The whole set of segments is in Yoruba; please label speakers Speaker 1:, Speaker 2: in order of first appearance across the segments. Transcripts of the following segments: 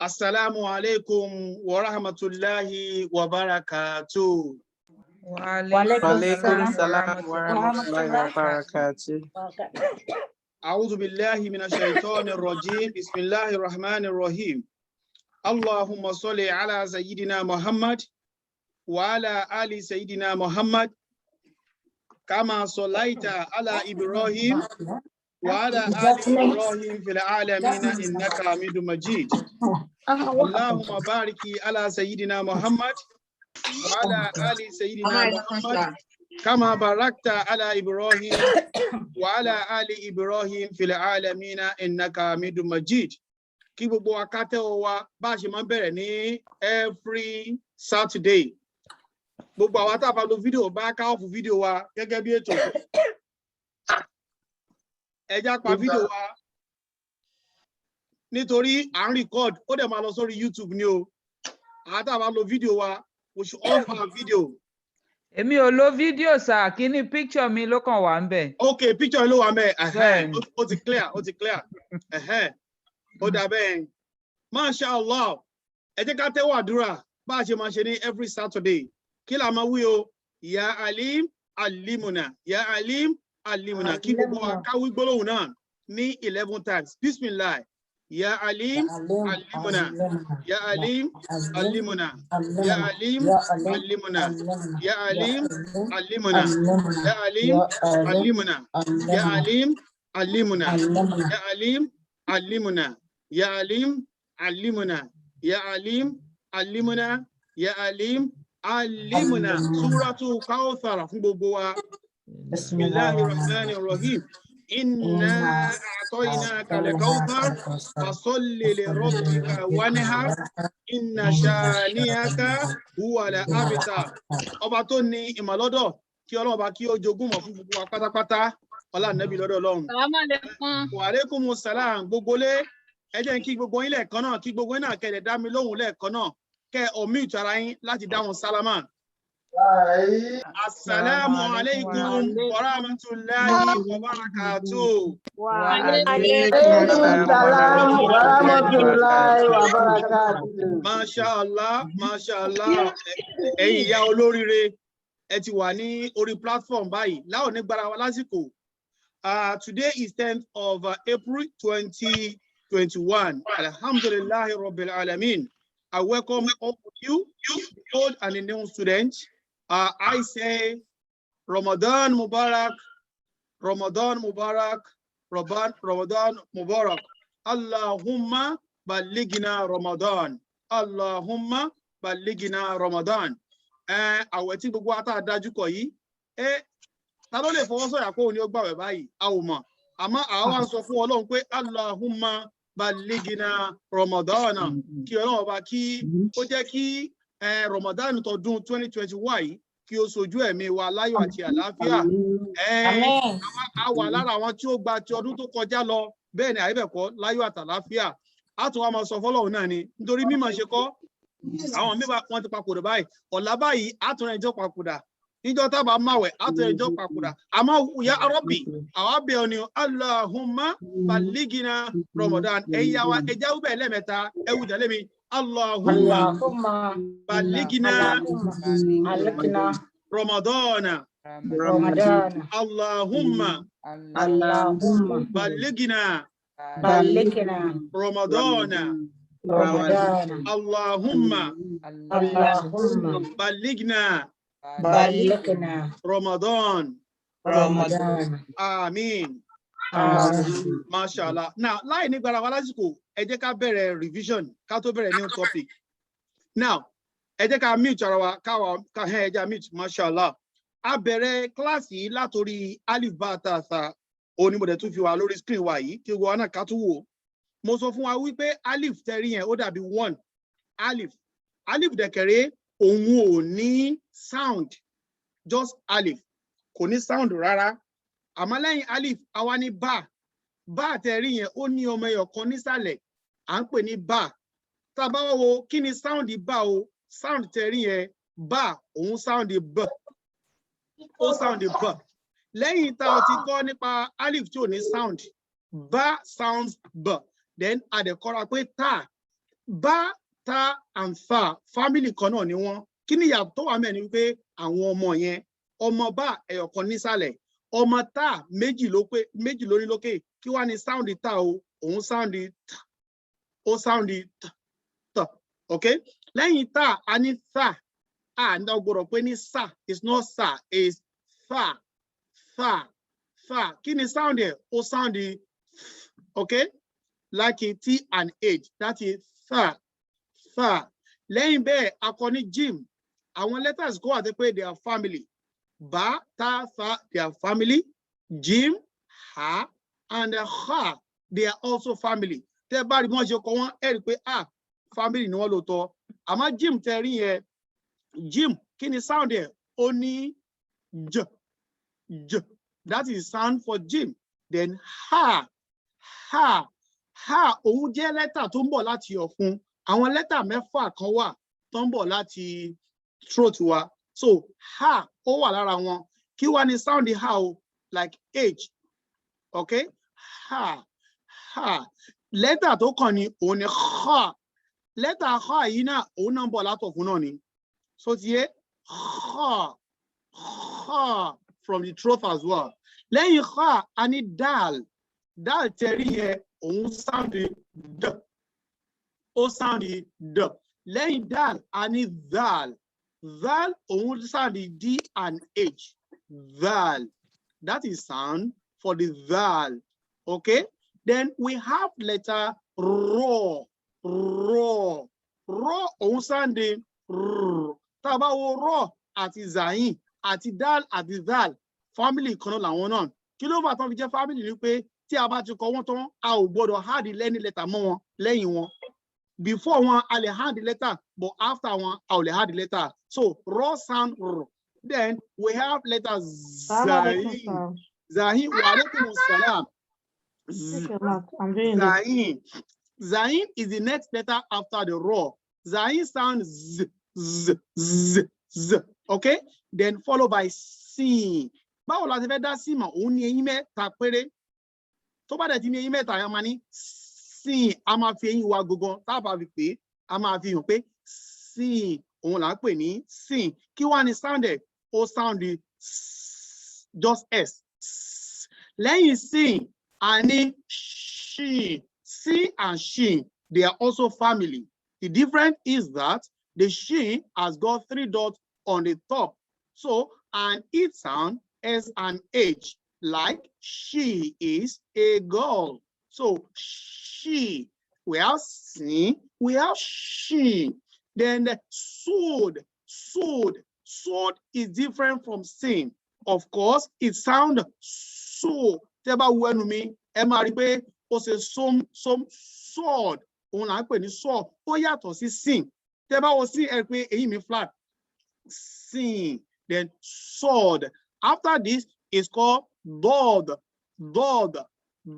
Speaker 1: Assalamu alaikum wa rahmatullahi wa barakatuh.
Speaker 2: Wa alaikum salam wa rahmatullahi wa barakatuh.
Speaker 1: A'udhu billahi minash shaitanir rajim. Bismillahir rahmanir rahim. Allahumma salli ala sayyidina Muhammad wa ala ali sayyidina Muhammad kama sallaita ala Ibrahim wa ala ali Ibrahim fil alamin innaka Hamidum Majid. Allahumma bariki ala sayyidina Muhammad wa ala ali sayyidina Muhammad kama barakta ala Ibrahim wa ala ali Ibrahim fil alamin innaka Hamidum Majid. Kí gbogbo wa ká tẹ́wọ́ wa bá ṣe máa bẹ̀rẹ̀ ní every Saturday. Gbogbo àwa tá bá lo fídíò bá ká off fídíò wa gẹ́gẹ́ bí ètò. Ẹ já pa fídíò wa nítorí à ń record ó dẹ̀ máa lọ sórí YouTube ni o. Àwa tá bá lo fídíò wa we should off our video.
Speaker 2: Èmi ò lo fídíò sà, kí ni picture mi ló kàn wà ńbẹ̀.
Speaker 1: Okay, picture ló wà ńbẹ̀. Ó ti clear, ó ti clear. Ó dà bẹ́ẹ̀. Masha Allah. Ẹ jẹ́ ká tẹ́wọ́ àdúrà bá a ṣe máa ṣe ní every Saturday. Kí la máa wí o? Ya Alim Alimuna. Ya Alim Alimuna. Kí gbogbo wa ká wí gbólóhùn náà ní 11 times. Bismillah. Ya Alim Alimuna. Ya Alim Alimuna. Ya Alim Alimuna. Ya Alim Alimuna. Ya Alim Alimuna. Ya Alim Alimuna. Ya Alim Alimuna. Ya Alim Alimuna. Ya Alim Alimuna. Ya Alim Alimuna. Suratu Kawthar fún gbogbo wa. Bismillahir Rahmanir Rahim. Inna a'tainaka al-kawthar fasalli li rabbika wanhar inna shaniyaka huwa al-abtar. Ọba tó ní ìmọ̀lọ́dọ̀ kí Ọlọ́run bá kí ó jogún mọ́ fún gbogbo wa pátápátá. Ọlá Nábì lọ́dọ̀ Ọlọ́run. Wa alaikumus salam gbogbo lé. Ẹ jẹ́ kí gbogbo yín lẹ́ẹ̀kan náà, kí gbogbo yín náà kẹ́ lè dá mi lóhùn lẹ́ẹ̀kan náà, kẹ́ unmute ara yín láti dáhùn sálámà. Assalamu alaikum wa rahmatullahi wa barakatuh.
Speaker 3: Wa alaikum salam wa rahmatullahi wa barakatuh.
Speaker 1: Masha Allah, Masha Allah. Ẹ̀yin ìyá olóríire, ẹ ti wà ní orí platform báyìí. Láò ní gbára wa lásìkò. Today is 10th of April 2021. Alhamdulillahi Rabbil Alameen. I welcome all of you, old and the new students. I say Ramadan Mubarak, Ramadan Mubarak, Ramadan Mubarak. Allahumma baligna Ramadan. Allahumma baligna Ramadan. Àwẹ̀ tí gbogbo ata dájú kọ yìí. Ta ló lè fọwọ́ sọ̀yà kó ní ó gbààwẹ̀ báyìí? A ò mọ̀. Àmọ́ àwa sọ fún Ọlọ́run pé Allahumma baligina Ramadan. Kí Ọlọ́run bá kí ó jẹ́ kí Ramadan tọdún 2021 yìí kí ó sojú ẹ̀mí wa láyọ̀ àti àlàáfíà. A wà lára àwọn tí ó gba ti ọdún tó kọjá lọ bẹ́ẹ̀ ni àìbẹ̀kọ́ láyọ̀ àti àlàáfíà. A tún wá máa sọ fọ́lọ́run náà ni nítorí mímọ̀ ṣe kọ́ àwọn mímọ̀ wọn ti papòdà báyìí. Ọ̀la báyìí a tún ẹjọ́ papòdà. Níjọ́ tábà máwẹ̀ a tún ẹjọ́ papòdà. Àmọ́ ya Rabbi àwa bẹ̀ ọ́ ni Allahumma baligina Ramadan. Ẹ̀yà wa ẹja wúbẹ̀ lẹ́mẹ̀ta ẹwù tẹ̀lé mi. Allahumma baligina Ramadan. Allahumma baligina Ramadan. Allahumma baligna Ramadan. Amin. Mashallah. Now, láì ní gbára wa lásìkò, ẹ jẹ́ ká bẹ̀rẹ̀ revision ká tó bẹ̀rẹ̀ new topic. Now, ẹ jẹ́ ká mute ara wa ká ẹ jẹ́ mute. Mashallah. A bẹ̀rẹ̀ kíláàsì látorí alif ba ta sa òní mo dẹ̀ tún fi wà lórí screen wa yìí kí gbogbo náà ká tún wò. Mo sọ fún wa wípé alif tẹ̀rí yẹn ó dàbí 1. Alif dẹ̀kẹ̀rẹ́ òun ò ní sound, just alif kò ní sound rárá. Àmọ́ lẹ́yìn alif àwa ní ba tẹ̀rí yẹn ó ní ọmọ ẹyọ kan nísàlẹ̀ à ń pè ní ba. Tá bá wá wo kí ni sound ba o, sound tẹ̀rí yẹn ba òun sound b, ó sound b. Lẹ́yìn tá a ti kọ́ nípa alif tí ò ní sound, ba sounds b, then a dẹ̀ kọ́ra pé ta Ba, ta, and fa, family kan náà ni wọ́n. Kí ni ìyàtọ̀ tó wà ńbẹ̀ ni wípé àwọn ọmọ yẹn, ọmọ bá ẹyọ̀kan nísàlẹ̀, ọmọ ta méjì lórí lókè. Kí wá ni sound ta o? Òun sound ta. Ó sound ta. Okay? Lẹ́yìn ta, a ní tha. And now gbọ́dọ̀ pé ní sa. It's not sa, it's fa. Fa. Fa. Kí ni sound ẹ̀? Ó sound okay? Like a T and H. That is fa. Fa. Lẹ́yìn bẹ́ẹ̀, a kọ ní Jim. Àwọn letters go àti pé they are family. Ba, ta, fa, they are family. Jim, ha, and ha, they are also family. Tẹ́ bá rí bí wọ́n ṣe kọ wọ́n, ẹ rí pé family ni wọ́n lóòótọ́. Àmọ́ Jim tẹ́ rí yẹn, Jim, kí ni sound ẹ̀? Ó ní j, j. That is sound for Jim. Then ha, ha, ha, òun jẹ́ lẹ́tà tó ń bọ̀ láti ọ̀fun. Àwọn lẹ́tà mẹ́fà kan wà tó ń bọ̀ láti throat wa. So ha, ó wà lára wọn. Kí wá ni sound ha o? Like H. Okay? Ha, ha. Lẹ́tà tó kàn ní òun ni ha. Lẹ́tà ha yìí náà, òun náà ń bọ̀ látọ̀fun náà ni. So ti yé, ha, ha, from the throat as well. Lẹ́yìn ha, a ní dal. Dal tẹ̀rí yẹn, òun sound d. Ó sound d. Lẹ́yìn dal, a ní dal. Dal, òun sound D and H. Dal. That is sound for the dal. Okay? Then we have letter ro. Ro. Ro, òun sound r. Tá bá wo ro àti zayin àti dal àti dal, family kan náà làwọn náà. Kí ló bá tán fi jẹ́ family ni pé tí a bá ti kọ wọ́n tán, a ò gbọ́dọ̀ add any letter mọ́ wọn lẹ́yìn wọn. Before one, I will add the letter, but after one, I will add the letter. So raw sound r. Then we have letter zayin. Zayin, wa alaikum salam. Zayin. Zayin is the next letter after the raw. Zayin sound z, z, z, z. Okay? Then followed by sin. Báwo la ti fẹ́ dá sí mọ̀? Òun ní eyín mẹ́ta péré. Tó bá dẹ̀ ti ní eyín mẹ́ta, ya máa ní sin. A máa fi eyín wa gangan. Tá bá fi pé, a máa fi hàn pé sin. Òun là ń pè ní sin. Kí wá ni sound ẹ̀? Ó sound just S. Lẹ́yìn sin, a ní shin. Sin and shin, they are also family. The difference is that the shin has got 3 dots on the top. So, and it sound S and H, like she is a girl. So, she, we have sin, we have shin. Then the sword, sword, sword is different from sin. Of course, it sounds so. Tẹ́bá wo ẹnu mi, ẹ máa rí pé ó ṣe some sword. Òun là ń pè ní sword. Ó yàtọ̀ sí sin. Tẹ́bá wo sin, ẹ rí pé eyín mi flat. Sin, then sword. After this, it's called dod. Dod.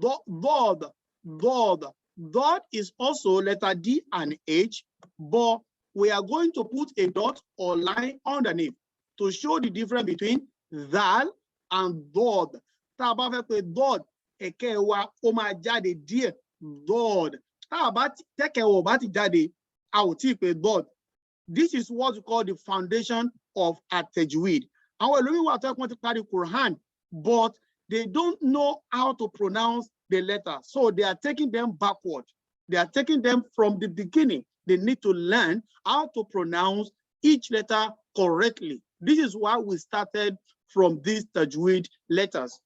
Speaker 1: Dod. Dod. Dod is also letter D and H, but we are going to put a dot or line underneath to show the difference between dal and dod. Tá bá fẹ́ pé dod, ẹ̀kẹ́ wa ó máa jáde díẹ̀. Dod. Tá bá tẹ́kẹ̀ wa bá ti jáde, a ò tí pé dod. This is what we call the foundation of at-tajweed. Àwọn ẹlòmíì wà tó wọ́n ti parí Quran, but they don't know how to pronounce the letter. So they are taking them backward. They are taking them from the beginning. They need to learn how to pronounce each letter correctly. This is why we started from these tajweed letters.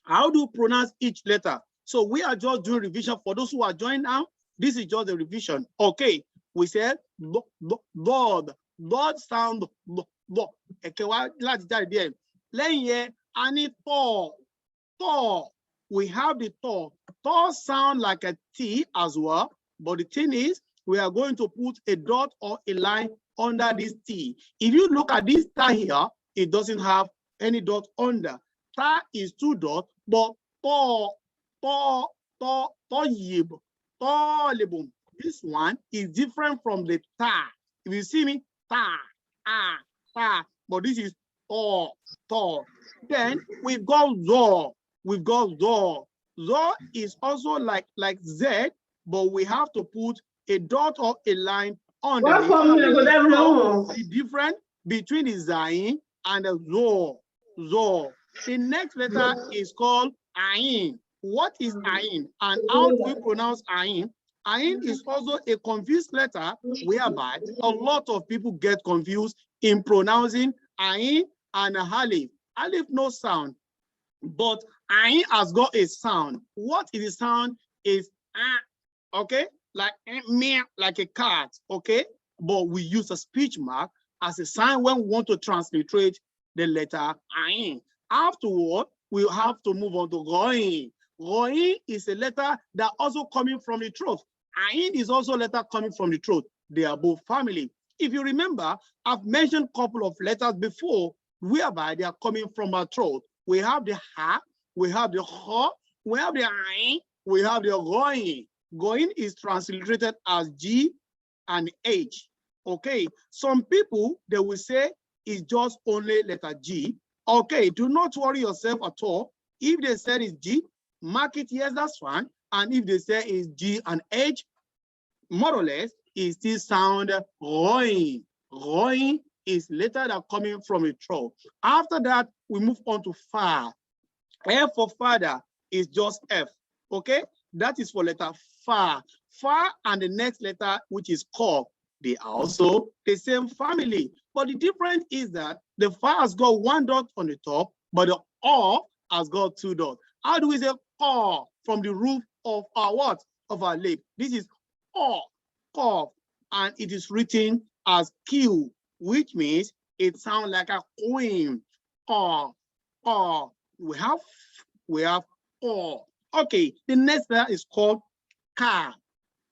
Speaker 1: How do you pronounce each letter? So we are just doing revision. For those who are joining now, this is just the revision. Okay, we said Lord. Lord sound Lord. Okay, let's start there. Lẹ́yìn yẹn, a ní Thor. Thor. We have the Thor. Thor sound like a T as well, but the thing is, we are going to put a dot or a line under this T. If you look at this ta here, it doesn't have any dot under. Ta is 2 dots, but this one is different from the ta. If you see me, ta, ta, but this is Thor. Then we've got Zor. We've got Zor. Zor is also like Z, but we have to put a dot or a line on
Speaker 3: What
Speaker 1: the
Speaker 3: formula could I know?
Speaker 1: the difference between the zayin and the zo. Zo. The next letter is called ayin. What is ayin and how do we pronounce ayin? Ayin is also a confused letter whereby a lot of people get confused in pronouncing ayin and alif. Alif no sound, but ayin has got a sound. What is the sound? Is okay, like me, like a cat, okay? But we use a speech mark as a sign when we want to transliterate the letter ayin. Afterward, we have to move on to roin. Roin is a letter that also coming from the throat. Ayin is also a letter coming from the throat. They are both family. If you remember, I've mentioned a couple of letters before whereby they are coming from our throat. We have the ha, we have the ho, we have the ayin, we have the roin. Going is transliterated as G and H. Okay, some people, they will say it's just only letter G. Okay, do not worry yourself at all. If they said it's G, mark it, yes, that's fine. And if they say it's G and H, more or less, it still sound roin. Roin is letter that coming from a throat. After that, we move on to fa. F for father is just F, okay? That is for letter fa. Fa and the next letter, which is ko, they are also the same family. But the difference is that the fa has got one dot on the top, but the o has got two dots. How do we say o from the roof of our what? Of our lip. This is o, cough, and it is written as Q, which means it sounds like a queen. O. We have o. Okay, the next letter is called ka.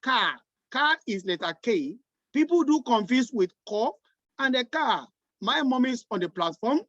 Speaker 1: Ka. Ka is letter K. People do confuse with cough and a car. My mom is on the platform.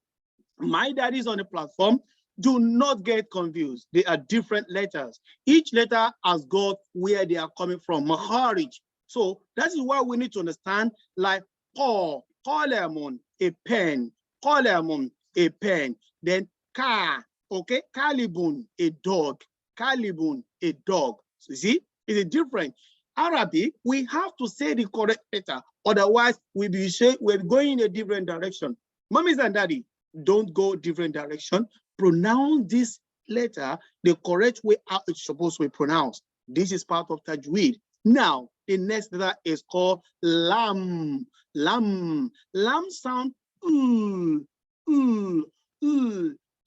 Speaker 1: My dad is on the platform. Do not get confused. They are different letters. Each letter has got where they are coming from. Maharij. So that is why we need to understand, like lemon, a pen, lemon, a pen. Then ka, okay, kalibun, a dog, kalibun, a dog. So you see, it's a different. Arabic, we have to say the correct letter. Otherwise, we're going in a different direction. Mommies and daddy, don't go different direction. Pronounce this letter the correct way how it's supposed to be pronounced. This is part of Tajweed. Now, the next letter is called lam. Lam. Lam sound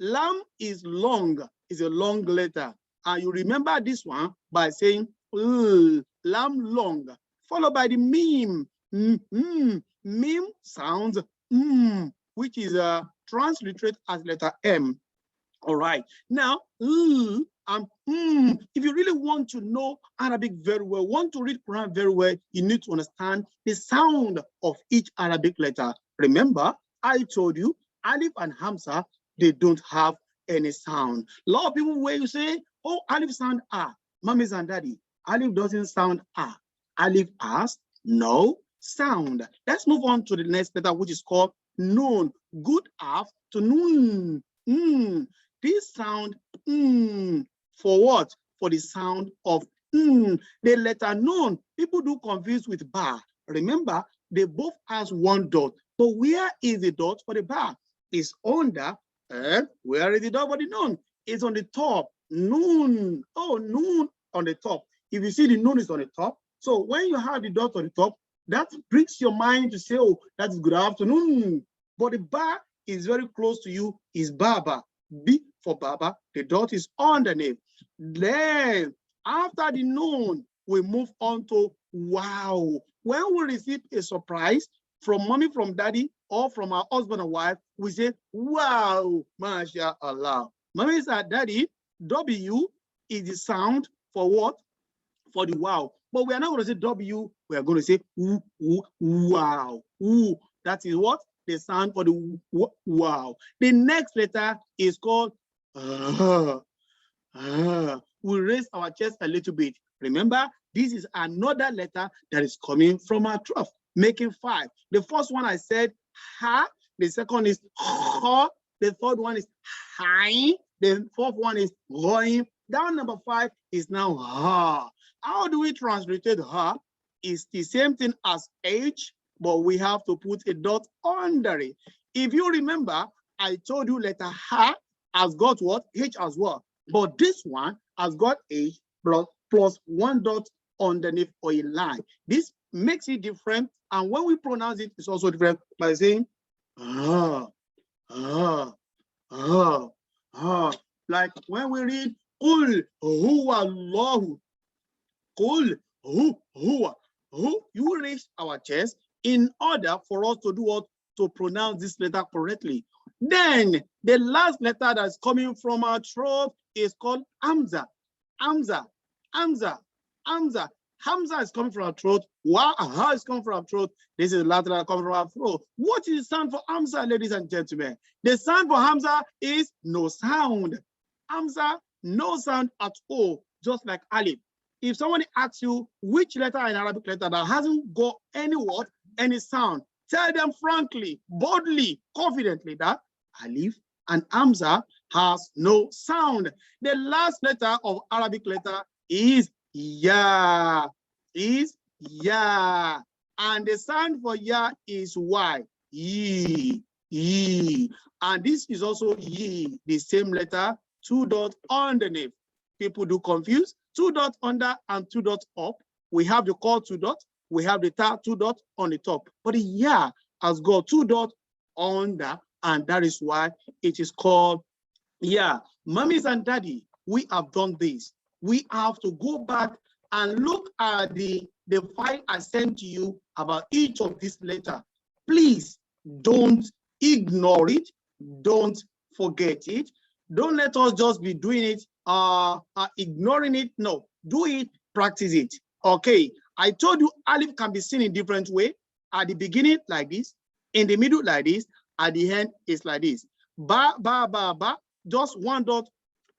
Speaker 1: Lam is long. It's a long letter. And you remember this one by saying lam long, followed by the meme. Meme sounds which is transliterated as letter M. All right. Now, if you really want to know Arabic very well, want to read Quran very well, you need to understand the sound of each Arabic letter. Remember, I told you, Alif and Hamza, they don't have any sound. A lot of people where you say, oh, Alif sound ah, mommies and daddy. Alif doesn't sound ah. Alif has no sound. Let's move on to the next letter, which is called Nun. Good afternoon. This sound for what? For the sound of the letter Nun. People do confuse with ba. Remember, they both has one dot. But where is the dot for the ba? It's under. Where is the dot for the Nun? It's on the top. Nun. Oh, Nun on the top. If you see the Nun is on the top, so when you have the dot on the top, that brings your mind to say, oh, that is good afternoon. But the ba is very close to you, is Baba. B for Baba, the dot is underneath. Then, after the Nun, we move on to wow. When we receive a surprise from mommy, from daddy, or from our husband and wife, we say, wow, mashallah. Mommy said, daddy, W is the sound for what? For the wow. But we are not going to say W, we are going to say wow. That is what? The sound for the wow. The next letter is called we raise our chest a little bit. Remember, this is another letter that is coming from our throat, making 5. The first one I said ha, the second is ha, the third one is hai, the fourth one is roim. Down number 5 is now ha. How do we transliterate her? It's the same thing as H, but we have to put a dot under it. If you remember, I told you letter H has got what? H as well. But this one has got H plus one dot underneath or a line. This makes it different. And when we pronounce it, it's also different by saying, like when we read, Qul huwa Allahu, Qul huwa, you raise our chest in order for us to do what? To pronounce this letter correctly. Then the last letter that's coming from our throat is called Hamza. Hamza is coming from our throat. Ha is coming from our throat. This is the letter that comes from our throat. What is the sound for Hamza, ladies and gentlemen? The sound for Hamza is no sound. Hamza, no sound at all, just like Alif. If somebody asks you which letter in Arabic letter that hasn't got any word, any sound, tell them frankly, boldly, confidently that Alif and Hamza has no sound. The last letter of Arabic letter is Ya. And the sound for Ya is Y. Ye. And this is also Ye, the same letter, 2 dots underneath. People do confuse. 2 dots under and 2 dots up. We have the call 2 dots. We have the 2 dots on the top. But the Ya has got 2 dots under, and that is why it is called Ya. Mummies and daddy, we have done this. We have to go back and look at the file I sent to you about each of these letters. Please don't ignore it. Don't forget it. Don't let us just be doing it, ignoring it. No, do it, practice it. Okay, I told you Alif can be seen in different way. At the beginning, like this. In the middle, like this. At the end, it's like this. Ba, ba, ba, ba. Just 1 dot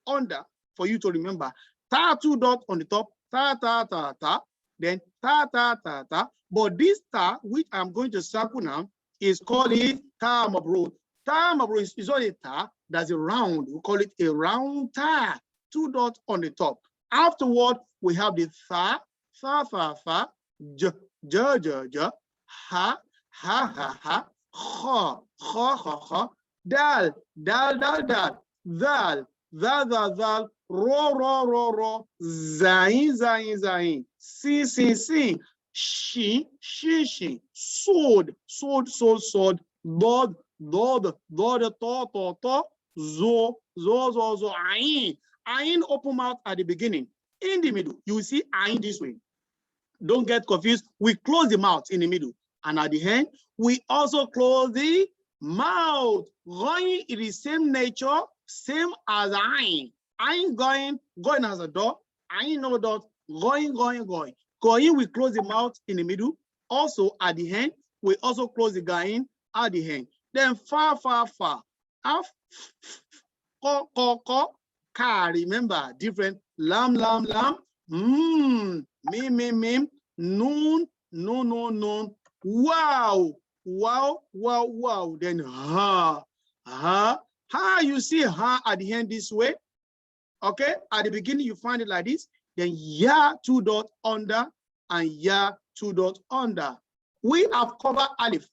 Speaker 1: under for you to remember. Ta, 2 dot on the top. Ta, ta, ta, ta. Then ta, ta, ta, ta. But this ta, which I'm going to circle now, is called it ta mabrur. Ta mabrur is not a ta, that's a round. We call it a round ta. 2 dots on the top. Afterward, we have the fa, fa, fa, fa, j, j, j, j, ha, ha, ha, ha, ha, ha, ha, ha, dal, dal, dal, dal, zal, zal, zal, zal, ro, ro, ro, ro, zain, zain, zain, si, si, si, shi, shi, shi, sword, sword, sword, sword, dod, dod, dod, to, to, to, zo, zo, zo, zo, ain. Ain open mouth at the beginning. In the middle, you will see ain this way. Don't get confused. We close the mouth in the middle. And at the end, we also close the mouth. Going is the same nature, same as ain. Ain going as a door. Ain no dot, going. Going, we close the mouth in the middle. Also at the end, we also close the going at the end. Then fa, fa, fa. Af, ko, ko, ko. Ka, remember, different. Lam, lam, lam. Mim, mim. Noon, no. Wow, wow, wow, wow. Then ha. You see ha at the end this way. Okay, at the beginning you find it like this. Then ya 2 dots under and ya 2 dots under. We have covered alif,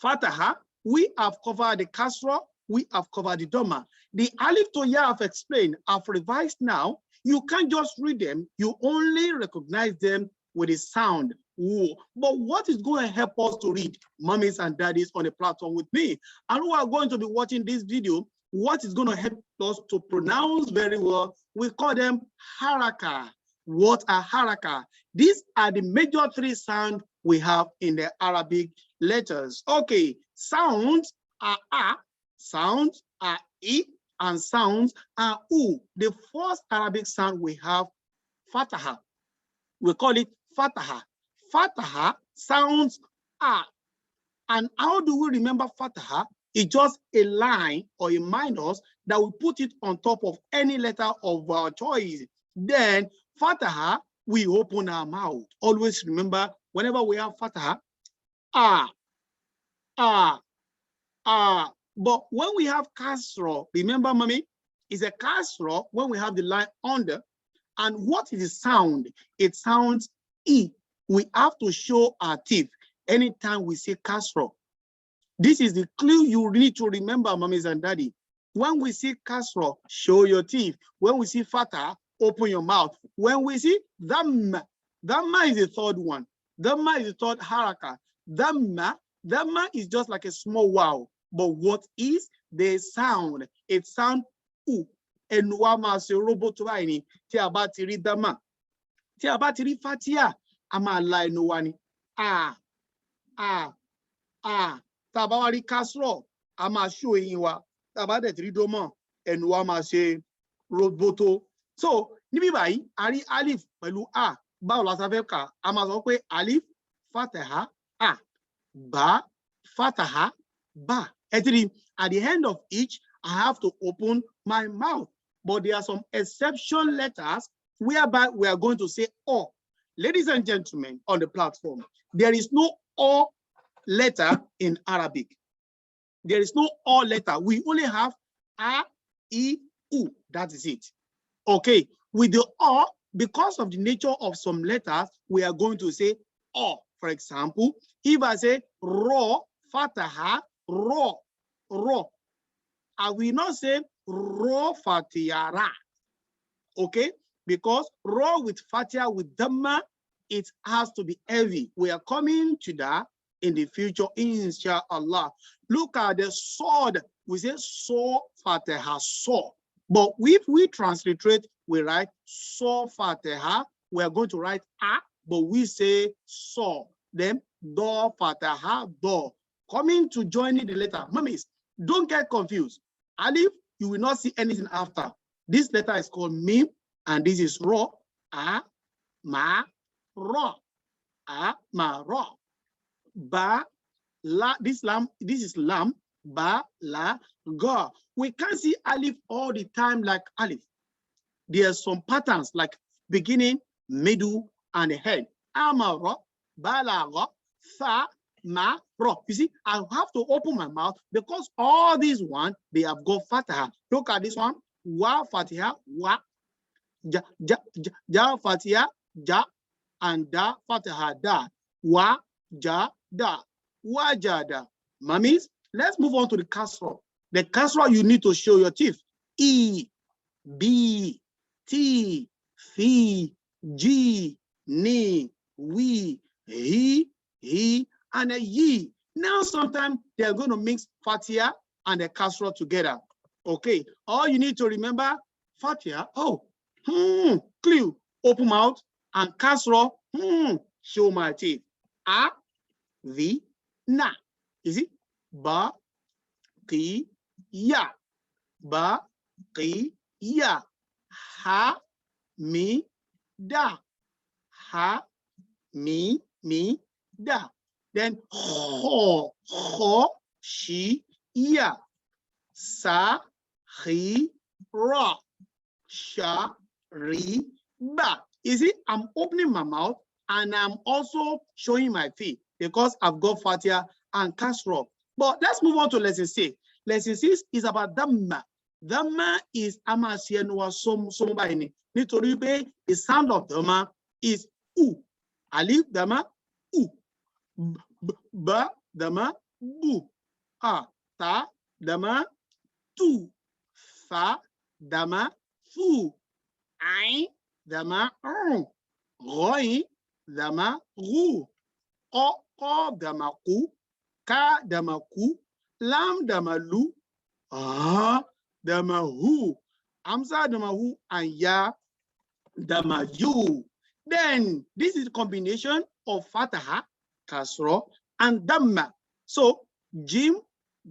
Speaker 1: fataha. We have covered the kasra. We have covered the dhamma. The alif to ya I've explained. I've revised now. You can't just read them. You only recognize them with a sound. Ooh. But what is going to help us to read, mummies and daddies on the platform with me, and who are going to be watching this video, what is going to help us to pronounce very well, we call them haraka. What are haraka? These are the major 3 sounds we have in the Arabic letters. Okay, sounds are a, sounds are I, and sounds are u. The first Arabic sound we have, fataha. We call it fataha. Fataha sounds a. And how do we remember fataha? It's just a line or a minus that we put it on top of any letter of our choice. Then fataha, we open our mouth. Always remember, whenever we have fataha, But when we have kasra, remember, mommy, it's a kasra when we have the line under, And what is the sound? It sounds E. We have to show our teeth anytime we say casserole. This is the clue you need to remember, mommies and daddy. When we see casserole, show your teeth. When we see fatah, open your mouth. When we see dhamma, dhamma is the third one. Dhamma is the third haraka. Dhamma is just like a small wow. But what is the sound? It sounds u. Ẹnu wa máa ṣe roboto báyìí ni tí a bá ti rí dhamma. Tí a bá ti rí fatia, a máa la ẹnu wa ni. Ah. Tá bá wá rí casserole, a máa ṣó eyín wa. Tá bá dẹ̀ ti rí dómọ̀, ẹnu wa máa ṣe roboto. So, níbí báyìí, a rí alif pẹ̀lú a. Báwo la ṣe fẹ́ kà? A máa sọ pé alif, fataha, a. Ba, fataha, ba. At the end of each, I have to open my mouth. But there are some exception letters whereby we are going to say O. Ladies and gentlemen on the platform, there is no O letter in Arabic. There is no O letter. We only have A, I, U. That is it. Okay. With the O, because of the nature of some letters, we are going to say O. For example, if I say Ro, Fataha, Ro, Ro, I will not say Ro, Fatiara. Okay? Because Ro with Fatia, with Dhamma, it has to be heavy. We are coming to that in the future, inshallah. Look at the sword. We say so Fatiha, so. But if we transliterate, we write so Fatiha. We are going to write a, but we say so. Then do Fatiha, do. Coming to joining the letter. Mummies, don't get confused. Alif, you will not see anything after. This letter is called mim, and this is ro, a, ma, ro, a, ma, ro. Ba, la, this is lam, ba, la, ga. We can't see alif all the time like alif. There are some patterns like beginning, middle, and the head. Ama, ro, ba, la, ro, sa, ma, ro. You see, I have to open my mouth because all these one, they have got fataha. Look at this one. Wa, fatiha, wa. Ja, fatiha, ja. And da, fataha, da. Wa, ja, da. Wajada. Mummies, let's move on to the casserole. The casserole, you need to show your teeth. E, B, T, F, G, N, we, he, and a ye. Now, sometimes they're going to mix fatia and the casserole together. Okay. All you need to remember, fatia, clue, open mouth, and casserole, show my teeth. A, V, na. Is it? Ba, ki, ya. Ba, ki, ya. Ha, mi, da. Ha, mi, da. Then ho, shi, ya. Sa, hi, ra. Sha, ri, ba. You see, I'm opening my mouth and I'm also showing my feet because I've got fatia and casserole. But let's move on to lesson 6. Lesson 6 is about dhamma. Dhamma is amasienwa sombaini. Nítorí pé the sound of dhamma is u. Alif dhamma u. Ba dhamma bu. Ta dhamma tu. Fa dhamma fu. Ain dhamma Roi dhamma ru. Ko dhamma ku. Ka dhamma ku. Lam dhamma lu. Dhamma hu. Amza dhamma hu. And ya dhamma yu. Then this is a combination of fataha, kasra, and dhamma. So jim,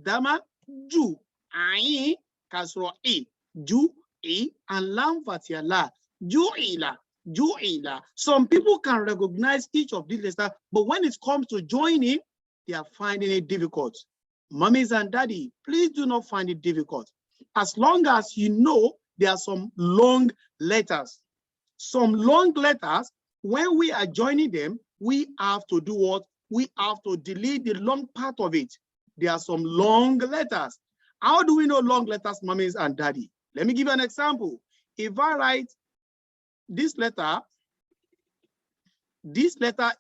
Speaker 1: dhamma, ju. Ain, kasra, e. Ju, e. And lam fatia la. Ju'ila. Ju'ila. Some people can recognize each of these letters, but when it comes to joining, they are finding it difficult. Mummies and daddy, please do not find it difficult. As long as you know there are some long letters. Some long letters, when we are joining them, we have to do what? We have to delete the long part of it. There are some long letters. How do we know long letters, mummies and daddy? Let me give you an example. If I write this letter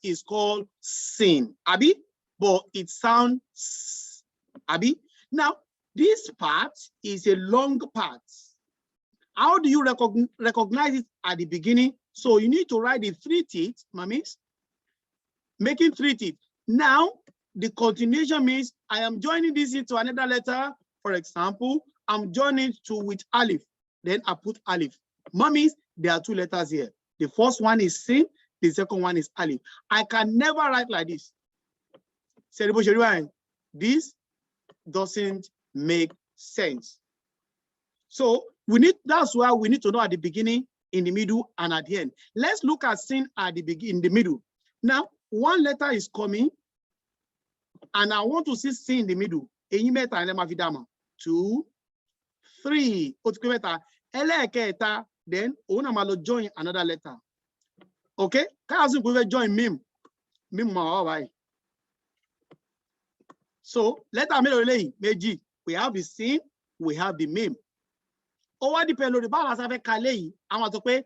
Speaker 1: is called sin, Abi, but it sounds Abi. Now, this part is a long part. How do you recognize it at the beginning? So you need to write the 3 teeth, mummies, making 3 teeth. Now, the continuation means I am joining this into another letter. For example, I'm joining to with Alif. Then I put Alif. Mummies, there are 2 letters here. The first one is sin. The second one is Alif. I can never write like this. This doesn't make sense. So that's why we need to know at the beginning, in the middle, and at the end. Let's look at sin at the beginning, in the middle. Now, 1 letter is coming, and I want to see sin in the middle. 2, 3. Then join another letter. Okay? Can join mim? So letter meji. We have the sin, we have the mim. Over the pelo, the balance of a Kalei, I want to pay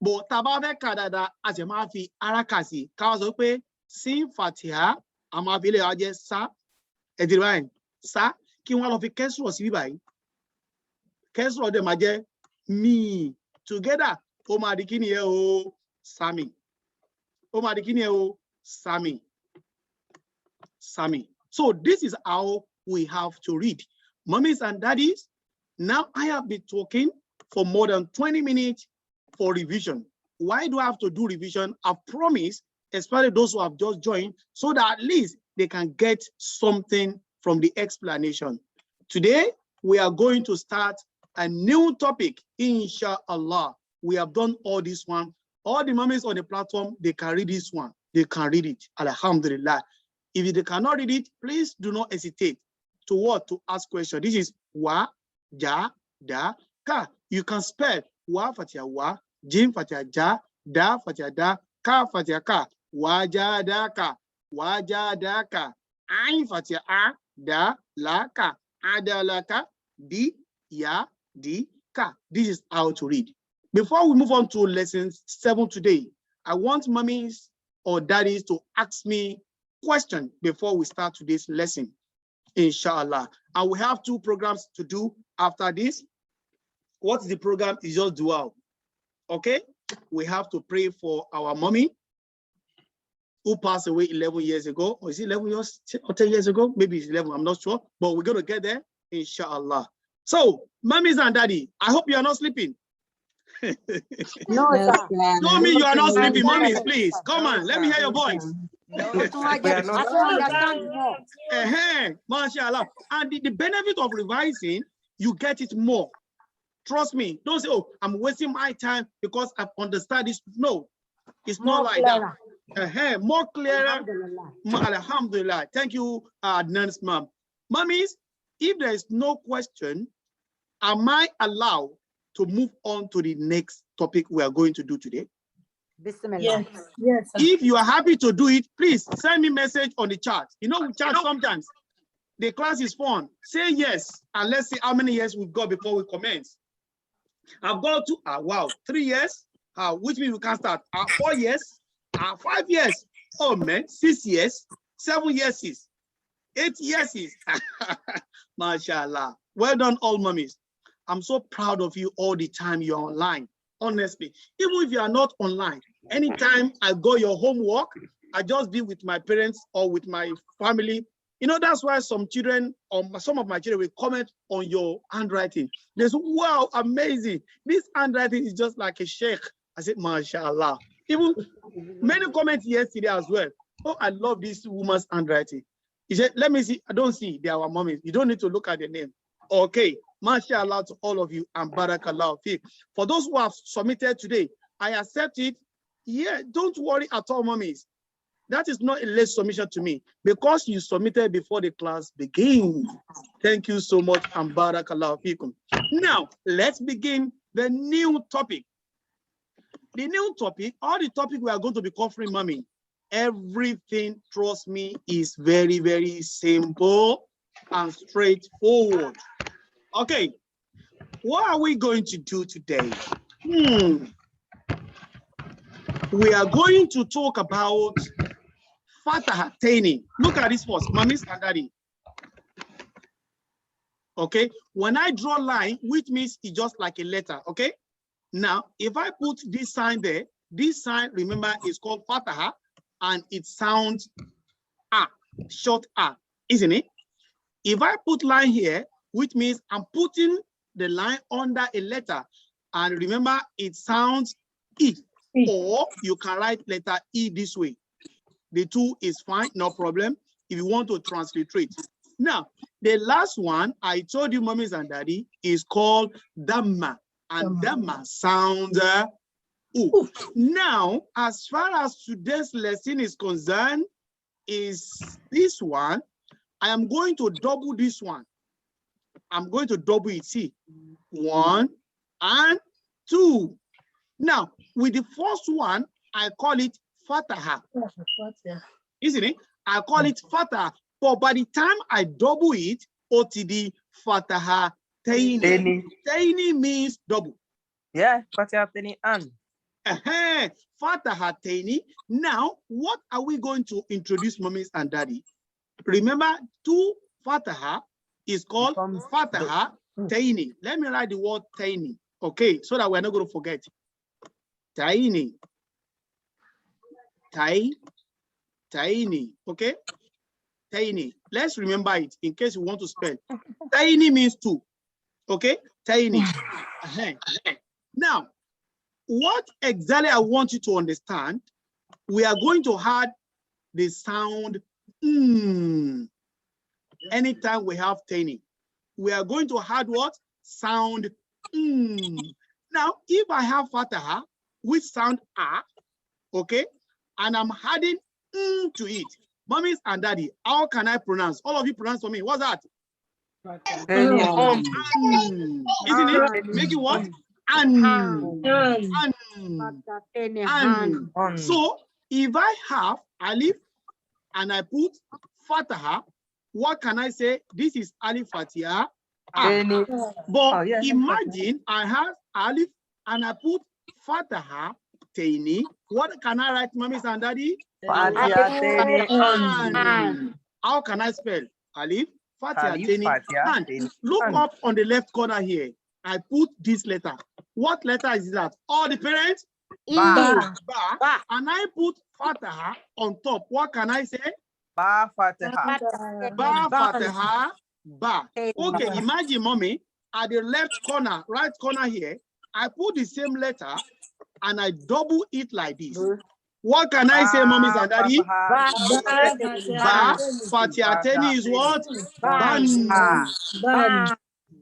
Speaker 1: but Tababe Kadada as a mafi arakasi, Kazope, sin fatia, Amabile Aje sa, Edivine, sa, King one of the Kesro Sibai. Kesro de Maje, me, together, Omadikini o Sami. Omadikini o Sami. Sami. So this is how we have to read. Mummies and daddies, now I have been talking for more than 20 minutes for revision. Why do I have to do revision? I've promised, especially those who have just joined, so that at least they can get something from the explanation. Today, we are going to start a new topic, inshallah. We have done all this one. All the mummies on the platform, they can read this one. They can read it, alhamdulillah. If they cannot read it, please do not hesitate to ask questions. This is wa, ja, da, ka. You can spell wa fatia wa, jim fatia ja, da fatia da, ka fatia ka, wa ja da ka, ain fatia a, da la ka, ada la ka, di ya di ka. This is how to read. Before we move on to lesson 7 today, I want mummies or daddies to ask me question before we start today's lesson, inshallah. And we have 2 programs to do after this. What's the program? Is just dual. Okay, we have to pray for our mommy who passed away 11 years ago. Or is it 11 years or 10 years ago? Maybe it's 11, I'm not sure, but we're going to get there, inshallah. So, mummies and daddy, I hope you are not sleeping.
Speaker 3: No, sir.
Speaker 1: Show me you are not sleeping, mummies, please. Come on, let me hear your voice. Mashallah. And the benefit of revising, you get it more. Trust me. Don't say, oh, I'm wasting my time because I've understood this. No, it's not like that. More clearer. Alhamdulillah. Thank you, Adnan's mom. Mummies, if there is no question, am I allowed to move on to the next topic we are going to do today?
Speaker 3: Yes. Yes.
Speaker 1: If you are happy to do it, please send me message on the chat. You know, we chat sometimes. The class is fun. Say yes, and let's see how many years we've got before we commence. I've got 3 years, which means we can start. 4 years, 5 years. Oh man, 6 years, 7 years, 8 years. Mashallah. Well done, all mummies. I'm so proud of you all the time you're online. Honestly, even if you are not online, anytime I go your homework, I just be with my parents or with my family. You know, that's why some children, or some of my children will comment on your handwriting. They say, wow, amazing. This handwriting is just like a sheikh. I said, mashallah. Even many comments yesterday as well. Oh, I love this woman's handwriting. He said, let me see. I don't see. They are our mommies. You don't need to look at the name. Okay. Mashallah to all of you and barakallah fiqh. For those who have submitted today, I accept it. Yeah, don't worry at all, mummies. That is not a late submission to me because you submitted before the class begins. Thank you so much and barakallah fiqh. Now, let's begin the new topic. The new topic, all the topic we are going to be covering, mommy, everything, trust me, is very, very simple and straightforward. Okay. What are we going to do today? We are going to talk about Fatahateni. Look at this first, Mamis and Daddy. Okay, when I draw line, which means it's just like a letter, okay? Now, if I put this sign there, this sign, remember, is called Fataha, and it sounds A, short A, isn't it? If I put line here, which means I'm putting the line under a letter, and remember, it sounds E, or you can write letter E this way. The two is fine, no problem, if you want to transliterate. Now, the last one, I told you, Mommies and Daddy, is called Dhamma, and Dhamma sounds U. Now, as far as today's lesson is concerned, is this one. I am going to double this one. I'm going to double it, see, 1 and 2. Now, with the first one, I call it Fataha, isn't it? I call it Fataha, but by the time I double it, OTD Fataha Taini. Taini means double.
Speaker 4: Yeah, Fataha Taini and.
Speaker 1: Fataha Taini. Now, what are we going to introduce, Mommies and Daddy? Remember, 2 Fataha is called Fataha Taini. Let me write the word Taini, okay, so that we're not going to forget. Taini. Taini, okay? Taini. Let's remember it in case you want to spell. Taini means 2, okay? Taini. Now, what exactly I want you to understand, we are going to add the sound anytime we have Taini. We are going to add what? Sound Now, if I have Fataha, which sound A, okay, and I'm adding to it, Mommies and Daddy, how can I pronounce? All of you pronounce for me. What's that? Isn't it? Make it what? So if I have Alif and I put Fataha, what can I say? This is Alif Fatiha. But imagine I have Alif and I put Fataha Taini. What can I write, Mommies and Daddy? How can I spell? Alif Fatiha Taini. Look up on the left corner here. I put this letter. What letter is that? All the parents? Ba. And I put Fataha on top. What can I say?
Speaker 4: Ba Fataha.
Speaker 1: Ba Fataha. Ba. Okay, imagine, Mommy, at the left corner, right corner here, I put the same letter and I double it like this. What can I say, Mommies and Daddy? Ba Fatiha Taini is what? Ban.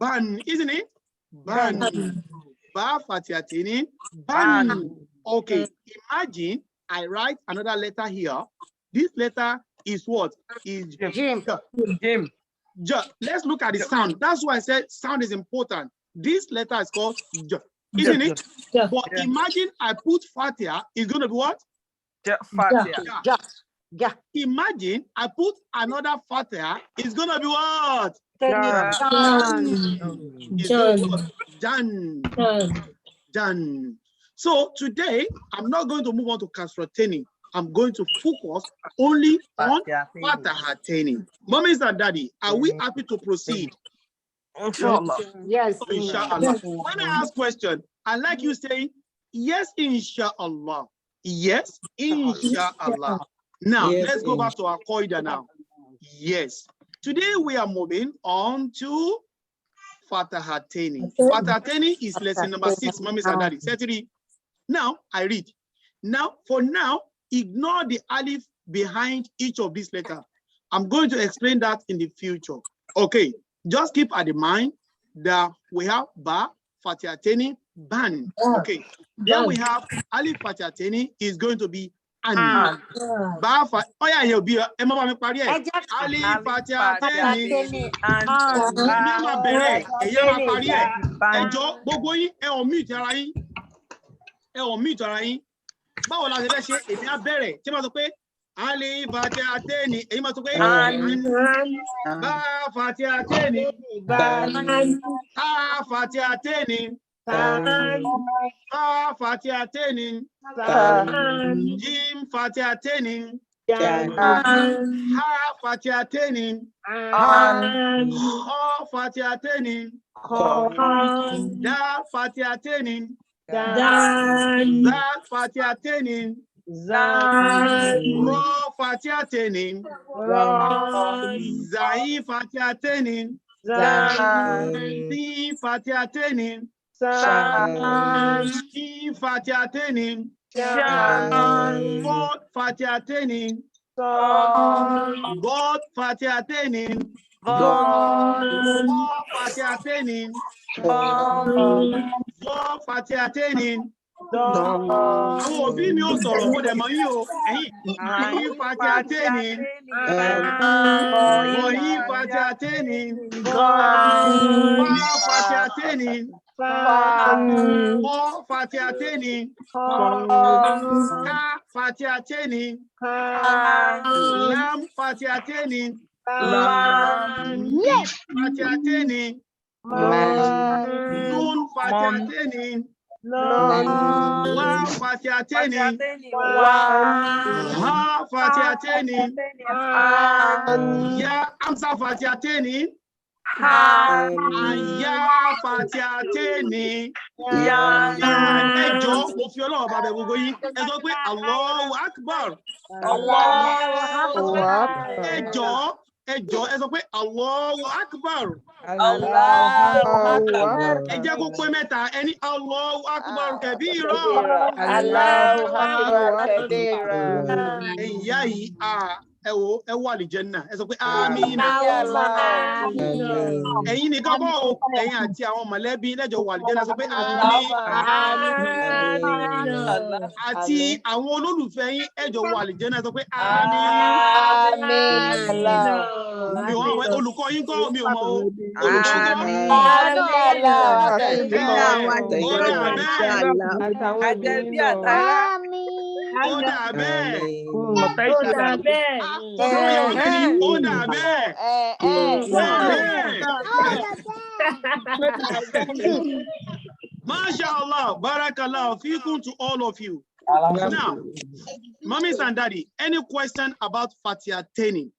Speaker 1: Ban, isn't it? Ban. Ba Fatiha Taini. Ban. Okay, imagine I write another letter here. This letter is what? Is
Speaker 3: Jim.
Speaker 1: Let's look at the sound. That's why I said sound is important. This letter is called J, isn't it? But imagine I put Fatiha, it's going to be what? Imagine I put another Fatiha, it's going to be what? Jan. So today, I'm not going to move on to Kasrateni. I'm going to focus only on Fataha Taini. Mommies and Daddy, are we happy to proceed?
Speaker 4: Inshallah.
Speaker 3: Yes.
Speaker 1: Inshallah. When I ask question, I like you saying, yes, inshallah. Yes, inshallah. Now, let's go back to our Qaida now. Yes. Today, we are moving on to Fataha Taini. Fataha Taini is lesson number 6, Mommies and Daddy. 33. Now, I read. Now, for now, ignore the alif behind each of these letters. I'm going to explain that in the future. Okay, just keep at the mind that we have Ba, Fatiha Taini, Ban. Okay, then we have Alif Fatiha Taini is going to be An. Ba, oh yeah, he'll be Alif Fatiha Taini. Báwo la ṣe fẹ́ ṣe èmi á bẹ̀rẹ̀ tí wọ́n sọ pé Ali Fatihateni. Èyí máa sọ pé Ba Fatihateni. Ta Fatihateni. Ba Fatihateni. Jim Fatihateni. Ha Fatihateni. Ho Fatihateni. Da Fatihateni. Za Fatihateni. Ro Fatihateni. Zai Fatihateni. Si Fatihateni. Shi Fatihateni. Fod Fatihateni. God Fatihateni. Fatihateni. Fatihateni. Àwọn òbí mi ò sọ̀rọ̀ mo dẹ̀ mọ̀ yín o. Ẹ̀yin Fatihateni. Ọ̀yin Fatihateni. Fatihateni. Fatihateni. Ka Fatihateni. Lam Fatihateni. Fatihateni. Nun Fatihateni. Wa Fatihateni. Ha Fatihateni. Ya Amsa Fatihateni. Ya Fatihateni. Ẹ jọ̀ọ́ mo fi Ọlọ́run bá bẹ̀ gbogbo yín. Ẹ sọ pé Allahu Akbar. Ẹ jọ̀ọ́ ẹ sọ pé Allahu Akbar. Ẹ jẹ́ kó pé mẹ́ta ẹni Allahu Akbar kabira. Ìyá yìí ẹ wo ẹ wà àlìjẹ́nnà ẹ sọ pé àmín. Ẹ̀yin nìkan kọ́ o ẹ̀yin àti àwọn mọ̀lẹ́bí lẹ́jọ́ wà àlìjẹ́nnà sọ pé àmín. Àti àwọn olólùfẹ́ yín ẹjọ́ wà àlìjẹ́nnà sọ pé àmín. Mi ò mọ̀ olùkọ́ yín kọ́ mi ò mọ̀ o. Olùkọ́ kọ́. MashaAllah, barakallah, fikum to all of you. Now, mommies and daddy, any question about Fatihateni?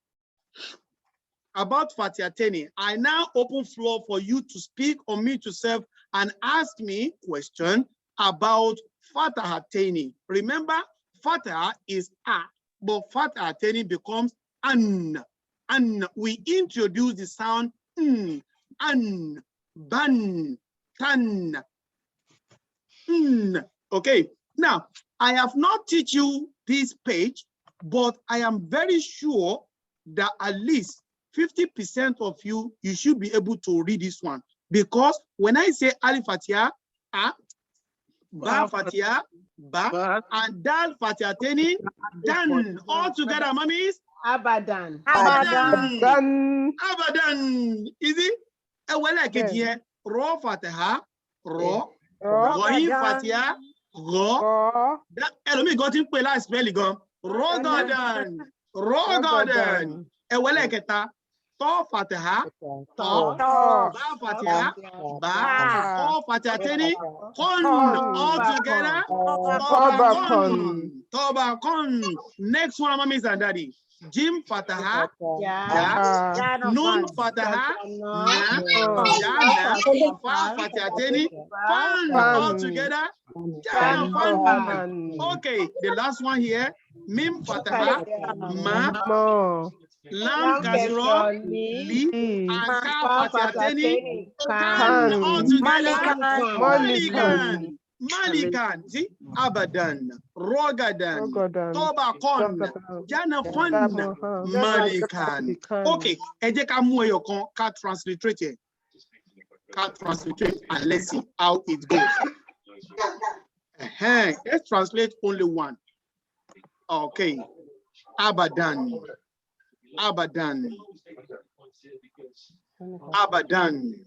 Speaker 1: About Fatihateni, I now open floor for you to speak or me to serve and ask me question about Fatihateni. Remember, Fatah is a, but Fatihateni becomes an. And we introduce the sound an, ban, tan. Okay, now I have not teach you this page, but I am very sure that at least 50% of you should be able to read this one, because when I say Alif Fatiha, Ba Fatiha, Ba, and Dal Fatihateni, Dan. All together, mummies.
Speaker 3: Abadan.
Speaker 1: Abadan. Easy. Well, like it here. Ro Fatiha, Ro. Rohi Fatiha, Ro. Elomi got in play last spelling gone. Rogadan. Rogadan. Well, like it. To Fatiha, To. Ba Fatiha, Ba. O Fatihateni, Kon. All together. Tobakon. Next one, mummies and daddy. Jim Fataha, Ja, Nun Fataha, Na, Jana, Fa Fatihateni, Fan. All together. Jana, Fan. Okay, the last one here. Mim Fataha, Ma, Lam Kasro, Li, and Ka Fatihateni, Kan. All together. Malikan. Malikan, see, Abadan, Rogadan, Tobakon, Janafon, Malikan. Okay, ẹ jẹ́ ká mú ẹyọ kan ká transliterate it. Ká transliterate and let's see how it goes. Let's translate only one. Okay, Abadan, Abadan, Abadan.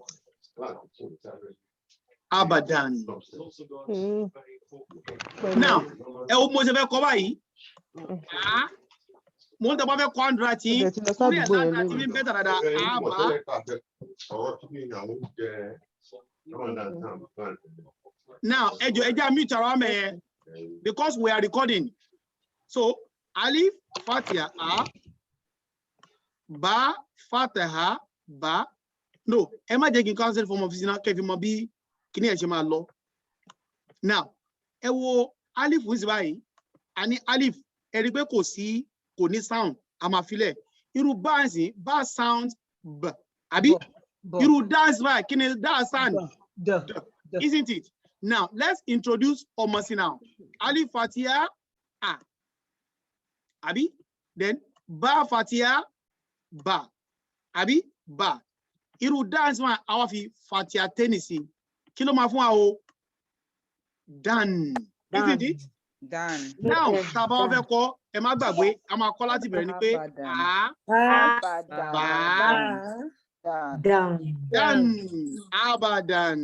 Speaker 1: Abadan. Now, Mo ń tẹ́ bá fẹ́ kọ́ handwriting. Orí ẹ̀ handwriting mi better dada. Now, eja mute around me because we are recording. So, Alif Fatiha A, Ba Fatiha Ba. No, Emma taking counsel from officer Kevin Mobi. Kini e se ma lọ. Now, ẹ wo Alif wí báyìí. Ani Alif ẹ rí pé kò ní sound. A máa filẹ̀. Irú ba nsin, ba sound b. Àbí? Irú dance báyìí, kini da sound? Isn't it? Now, let's introduce Omasi now. Alif Fatiha A. Abi? Then Ba Fatiha Ba. Abi? Ba. Irú dance man àwa fi Fatiha tenisi. Kí ló máa fún wa o? Dan. Isn't it?
Speaker 2: Dan.
Speaker 1: Now, tá bá fẹ́ kọ, ẹ má gbàgbé, a máa kọ láti bẹ̀rẹ̀ ni pé A, Ba, Dan. Abadan.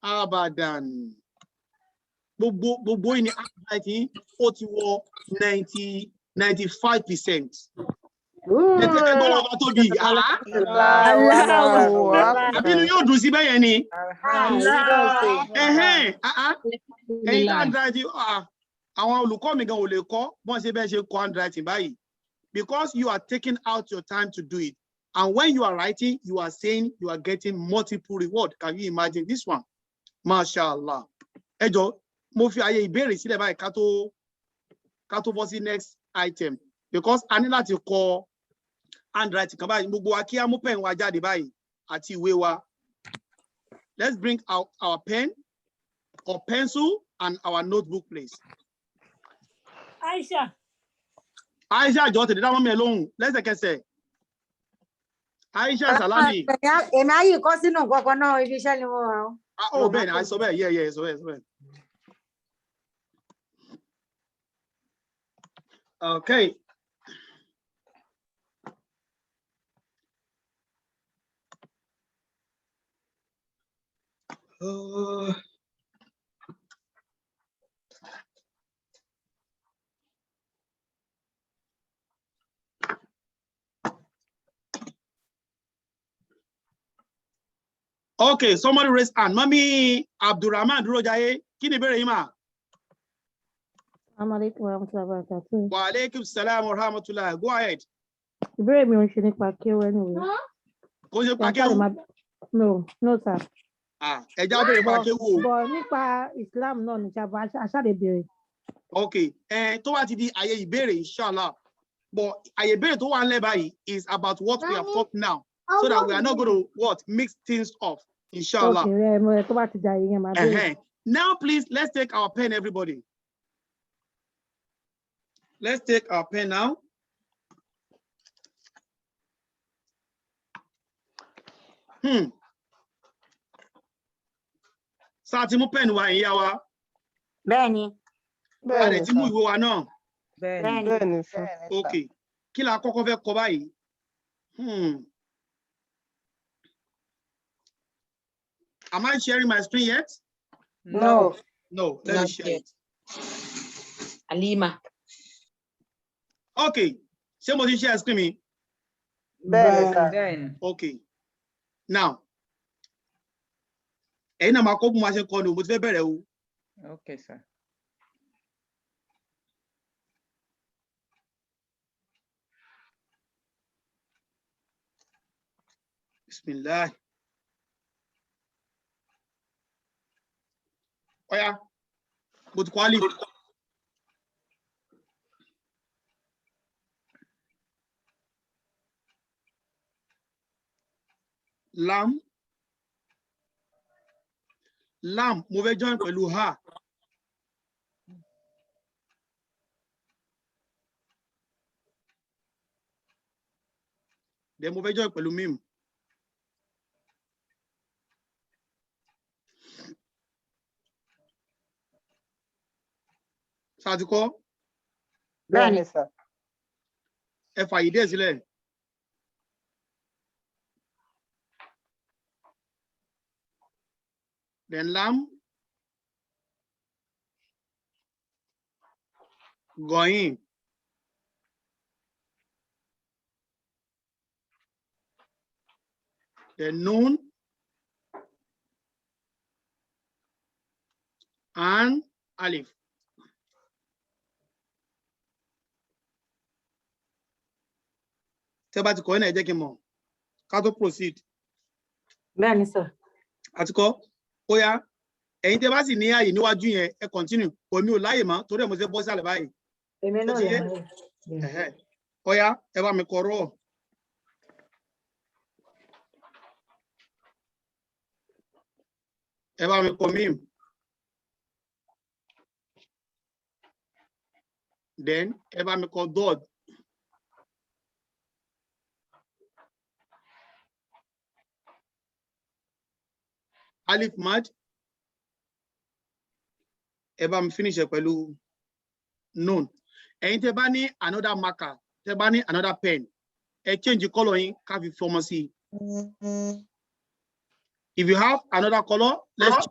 Speaker 1: Abadan. Gbogbo yìí ni handwriting ó ti wọ 95%. Ẹgbọ́n ọba tó di àbínú yóò dùn sí bẹ́yẹn ni. Ẹ̀yin handwriting àwọn olùkọ́ mi gan ò lè kọ́ bọ́n ṣe bẹ́ẹ̀ ṣe kọ́ handwriting báyìí because you are taking out your time to do it. And when you are writing, you are saying you are getting multiple reward. Can you imagine this one? Mashallah. Ẹ jọ̀ọ́, mo fi àyè ìbéèrè sílẹ̀ báyìí ká tó bọ́ sí next item because a ní láti kọ handwriting kan báyìí gbogbo wa kí á mú pen wa jáde báyìí àti ìwé wa. Let's bring out our pen or pencil and our notebook, please.
Speaker 5: Aisha
Speaker 1: Aisha jọ̀ọ́ tètè dá mọ́ mi lóhùn lẹ́sẹ̀kẹsẹ̀. Aisha Salami.
Speaker 3: Èmi ayé kọ́ sínú nǹkan náà ibi iṣẹ́ ni mo wà.
Speaker 1: Oh, Ben, I saw that. Yeah, so Ben. Okay. Okay, somebody raise hand. Mami Abdurrahman Durojaye, kí ni ìbéèrè yín mà?
Speaker 6: Assalamualaikum warahmatullahi wabarakatuh.
Speaker 1: Wa alaikum salam wa rahmatullah. Go ahead.
Speaker 6: Ìbéèrè mi ò ń ṣe nípa kéwú anyway.
Speaker 1: Kò ṣe pa kéwú.
Speaker 6: No, sir.
Speaker 1: Ẹja béèrè pa kéwú.
Speaker 6: But nípa Islam náà ní sábà aṣáde béèrè.
Speaker 1: Okay, tó bá ti di àyè ìbéèrè inshallah. But àyè ìbéèrè tó wà nílẹ̀ báyìí is about what we have talked now. So that we are not going to mix things up, inshallah.
Speaker 6: Okay,
Speaker 1: now, please, let's take our pen, everybody. Let's take our pen now. Satimu pen wa ìyá wa.
Speaker 3: Bẹ́ẹ̀ni.
Speaker 1: Bẹ́ẹ̀ni. Ti mú ìwé wa náà.
Speaker 3: Bẹ́ẹ̀ni.
Speaker 1: Okay. Kí la kọ́kọ́ fẹ́ kọ báyìí? Am I sharing my screen yet?
Speaker 3: No.
Speaker 1: No, let me share it.
Speaker 5: Alima.
Speaker 1: Okay. Ṣé mo ti share screen mi?
Speaker 2: Bẹ́ẹ̀ni.
Speaker 1: Okay. Now, ẹ̀yin náà máa kọ́ bí mo ṣe kọ́ ni mo ti fẹ́ bẹ̀rẹ̀ o.
Speaker 2: Okay, sir.
Speaker 1: Bismillah. Oya, mo ti kọ́ Alif. Lam. Lam, mo fẹ́ join pẹ̀lú ha. Then mo fẹ́ join pẹ̀lú mim. Ṣáàtìkọ́?
Speaker 3: Bẹ́ẹ̀ni, sir.
Speaker 1: Ẹ fàyè díẹ̀ sílẹ̀. Then lam. Going. the Nun, and Alif. Tẹ́ bá ti kọ́ ẹ̀ náà ẹ jẹ́ kí n mọ̀ ká tó proceed.
Speaker 3: Bẹ́ẹ̀ni sir.
Speaker 1: Àti kọ́ ó yá ẹ̀yin tẹ́ bá sì ní ààyè níwájú yẹn ẹ continue omi ò láyè mọ́ torí ẹ̀ mo ṣe bọ́ sálẹ̀ báyìí.
Speaker 3: Èmi náà
Speaker 1: yé ó yá ẹ bá mi kọ rọ́ọ̀. Ẹ bá mi kọ mím. Then ẹ bá mi kọ dọ́ọ̀d. Alif mad. Ẹ bá mi finish ẹ pẹ̀lú nun. Ẹ̀yin tẹ́ bá ní another marker, tẹ́ bá ní another pen, ẹ change the color yín ká fi fọmọ sí. If you have another color, let's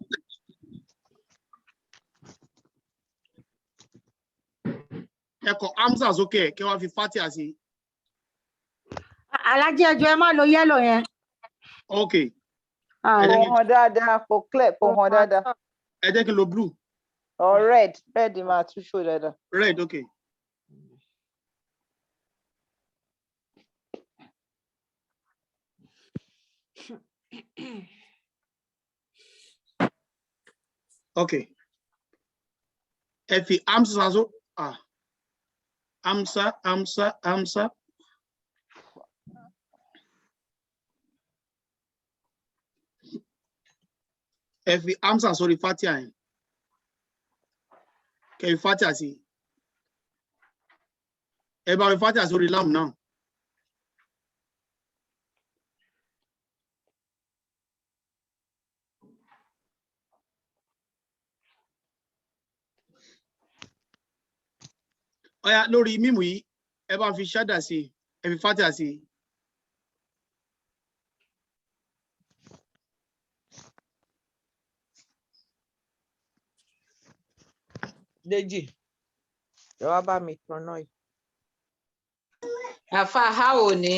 Speaker 1: ẹ kọ Hamza sókè kẹ́ wá fi Fatiha sí.
Speaker 3: Alájí ẹjọ́ ẹ má lo yellow yẹn.
Speaker 1: Okay.
Speaker 4: Pohon dáadáa, po clear, pohon dáadáa.
Speaker 1: Ẹ jẹ́ kí n lo blue.
Speaker 4: Or red, red máa tún show dáadáa.
Speaker 1: Red, okay. Okay. Ẹ fi Hamza so Hamza. Ẹ fi Hamza sórí Fatiha yẹn. Kẹ́ fi Fatiha sí. Ẹ bá fi Fatiha sórí lam náà. Ó yá lórí mímú yìí ẹ bá fi ṣádà sí, ẹ fi Fatiha sí.
Speaker 4: Deji, ẹ wá bá mi tan náà yìí.
Speaker 5: Àfa how ni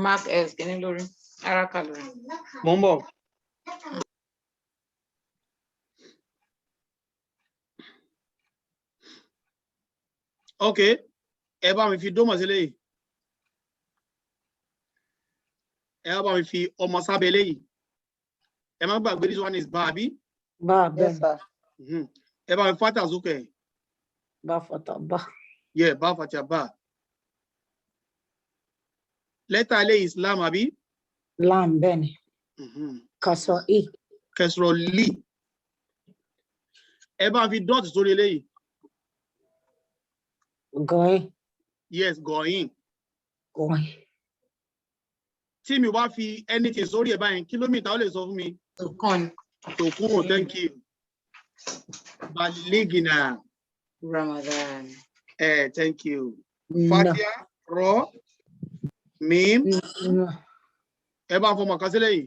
Speaker 5: Mark S kìíní lórí Araka lórí.
Speaker 1: Mo ń bọ̀. Okay, ẹ bá mi fi dómọ̀ sílẹ̀ yìí. Ẹ bá mi fi ọmọ sábẹ́ léyìí. Ẹ má gbàgbé this one is ba àbí?
Speaker 3: Ba
Speaker 4: Yes,
Speaker 3: bẹ́ẹ̀.
Speaker 4: sir.
Speaker 1: Ẹ bá mi Fatiha sókè.
Speaker 3: Ba fata ba.
Speaker 1: Yeah, ba Fatiha ba. Lẹ́tà ilé Islam àbí?
Speaker 3: Lam bẹ́ẹ̀ni. Kasọ i.
Speaker 1: Kẹsìrọ̀ lì. Ẹ bá mi fi dọ́ọ̀tì sórí eléyìí.
Speaker 3: Gọ́ẹ́.
Speaker 1: Yes, gọ̀ọ́yìn.
Speaker 3: Gọ́ẹ́.
Speaker 1: Tí mi bá fi anything sórí ẹ̀ báyìí, kìlómítà ó lè sọ fún mi.
Speaker 5: Tokun.
Speaker 1: Tòkun, thank you. Baligina.
Speaker 5: Ramadan.
Speaker 1: Thank you. Fatiha, Ro, Mim. Ẹ bá fọmọ kan sílẹ̀ yìí.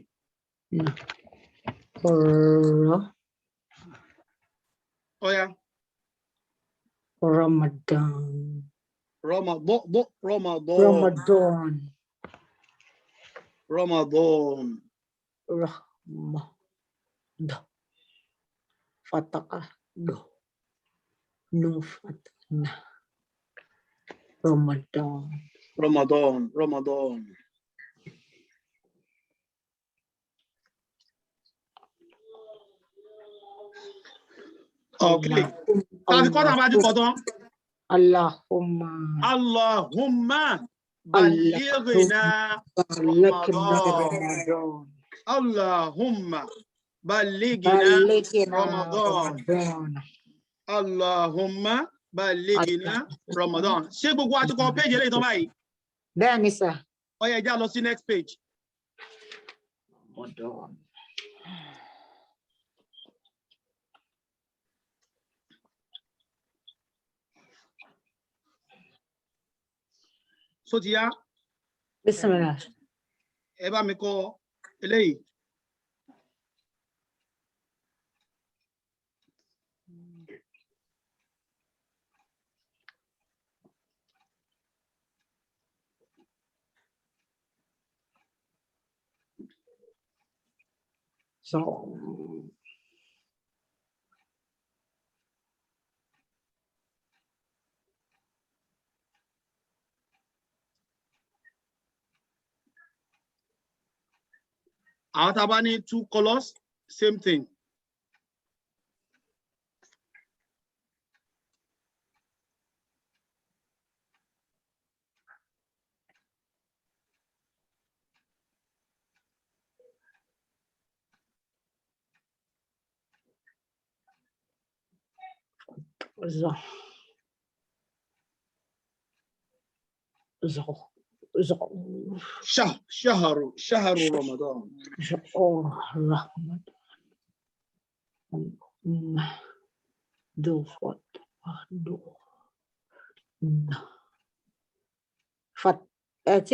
Speaker 3: Rọ.
Speaker 1: Ó yá.
Speaker 3: Ramadan.
Speaker 1: Ramadan.
Speaker 3: Ramadan.
Speaker 1: Ramadan.
Speaker 3: Rahmah. Fataka. Do. Nufatna. Ramadan.
Speaker 1: Ramadan. Okay. Tàbí kọ́ta bá ti kọ̀ tán.
Speaker 3: Allahumma.
Speaker 1: Allahumma balighna Ramadan. Allahumma balighna Ramadan. Allahumma balighna Ramadan. Ṣé gbogbo àti kọ page eléyìí tán báyìí?
Speaker 3: Bẹ́ẹ̀ni sà.
Speaker 1: Ó yá já lọ sí next page.
Speaker 3: Ramadan.
Speaker 1: So ti yá.
Speaker 3: Bismillah.
Speaker 1: Ẹ bá mi kọ eléyìí. Out of any 2 colors, same thing. شهر رمضان.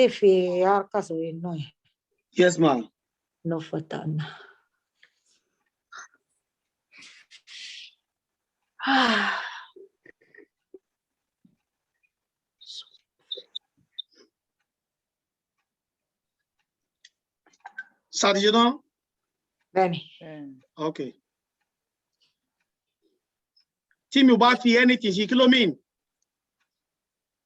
Speaker 3: في يرقص وينوي.
Speaker 1: Yes, ma'am.
Speaker 3: No فتان.
Speaker 1: Saturday,
Speaker 3: Benny.
Speaker 1: okay. Team, you buy anything, she kilo mean.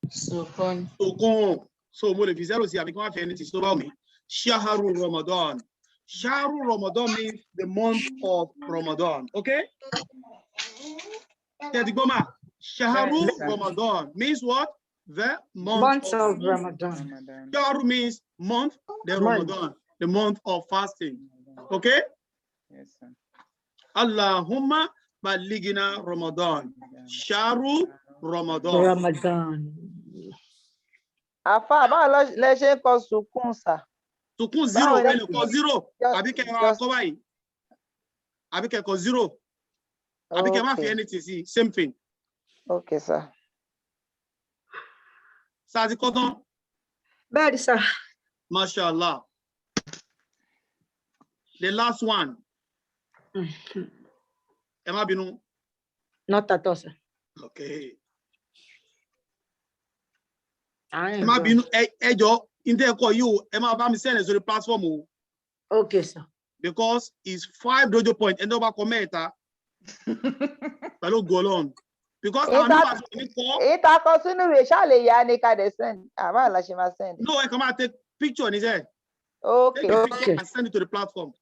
Speaker 5: Sukun.
Speaker 1: So more if zero see I become anything so about me. Shahru Ramadan. Shahru Ramadan means the month of Ramadan. Okay? Shahru Ramadan means what? The month of
Speaker 3: Ramadan.
Speaker 1: Shahru means month, the Ramadan, the month of fasting. Okay?
Speaker 2: Yes, sir.
Speaker 1: Allahumma baligina Ramadan. Shahru Ramadan.
Speaker 3: Ramadan.
Speaker 4: Àfáà, báwo lẹ ṣe ń kọ sùkún sà?
Speaker 1: Sukun zero, ẹni kọ zero. Àbíkẹ́ wa kọ báyìí. Àbíkẹ́ kọ zero. Àbíkẹ́ má fi anything sí, same thing.
Speaker 4: Okay, sir.
Speaker 1: Sáàtì kọ́tán.
Speaker 3: Bẹ́ẹ̀ni sir.
Speaker 1: Mashallah. The last one. Ẹ má bínú.
Speaker 3: Not at all, sir.
Speaker 1: Okay.
Speaker 3: I
Speaker 1: Ẹ
Speaker 3: am
Speaker 1: má
Speaker 3: done.
Speaker 1: bínú. Ẹ jọ̀ọ́, ǹtẹ́ ẹ̀kọ́ yìí o, ẹ má bá mi send ẹ̀ sórí platform o.
Speaker 3: Okay, sir.
Speaker 1: Because it's 5 dojo point. Ẹni tó bá kọ mẹ́ta. Pẹ̀lú Golon. Because àwọn nígbà tó ní kọ́.
Speaker 4: Ìtakọ̀ sínú ìwé ṣáà lè yá ni ká dẹ̀ send. Àbá la ṣe máa send.
Speaker 1: No, I come and take picture ní sẹ́.
Speaker 4: Okay.
Speaker 1: Take a picture and send it to the platform.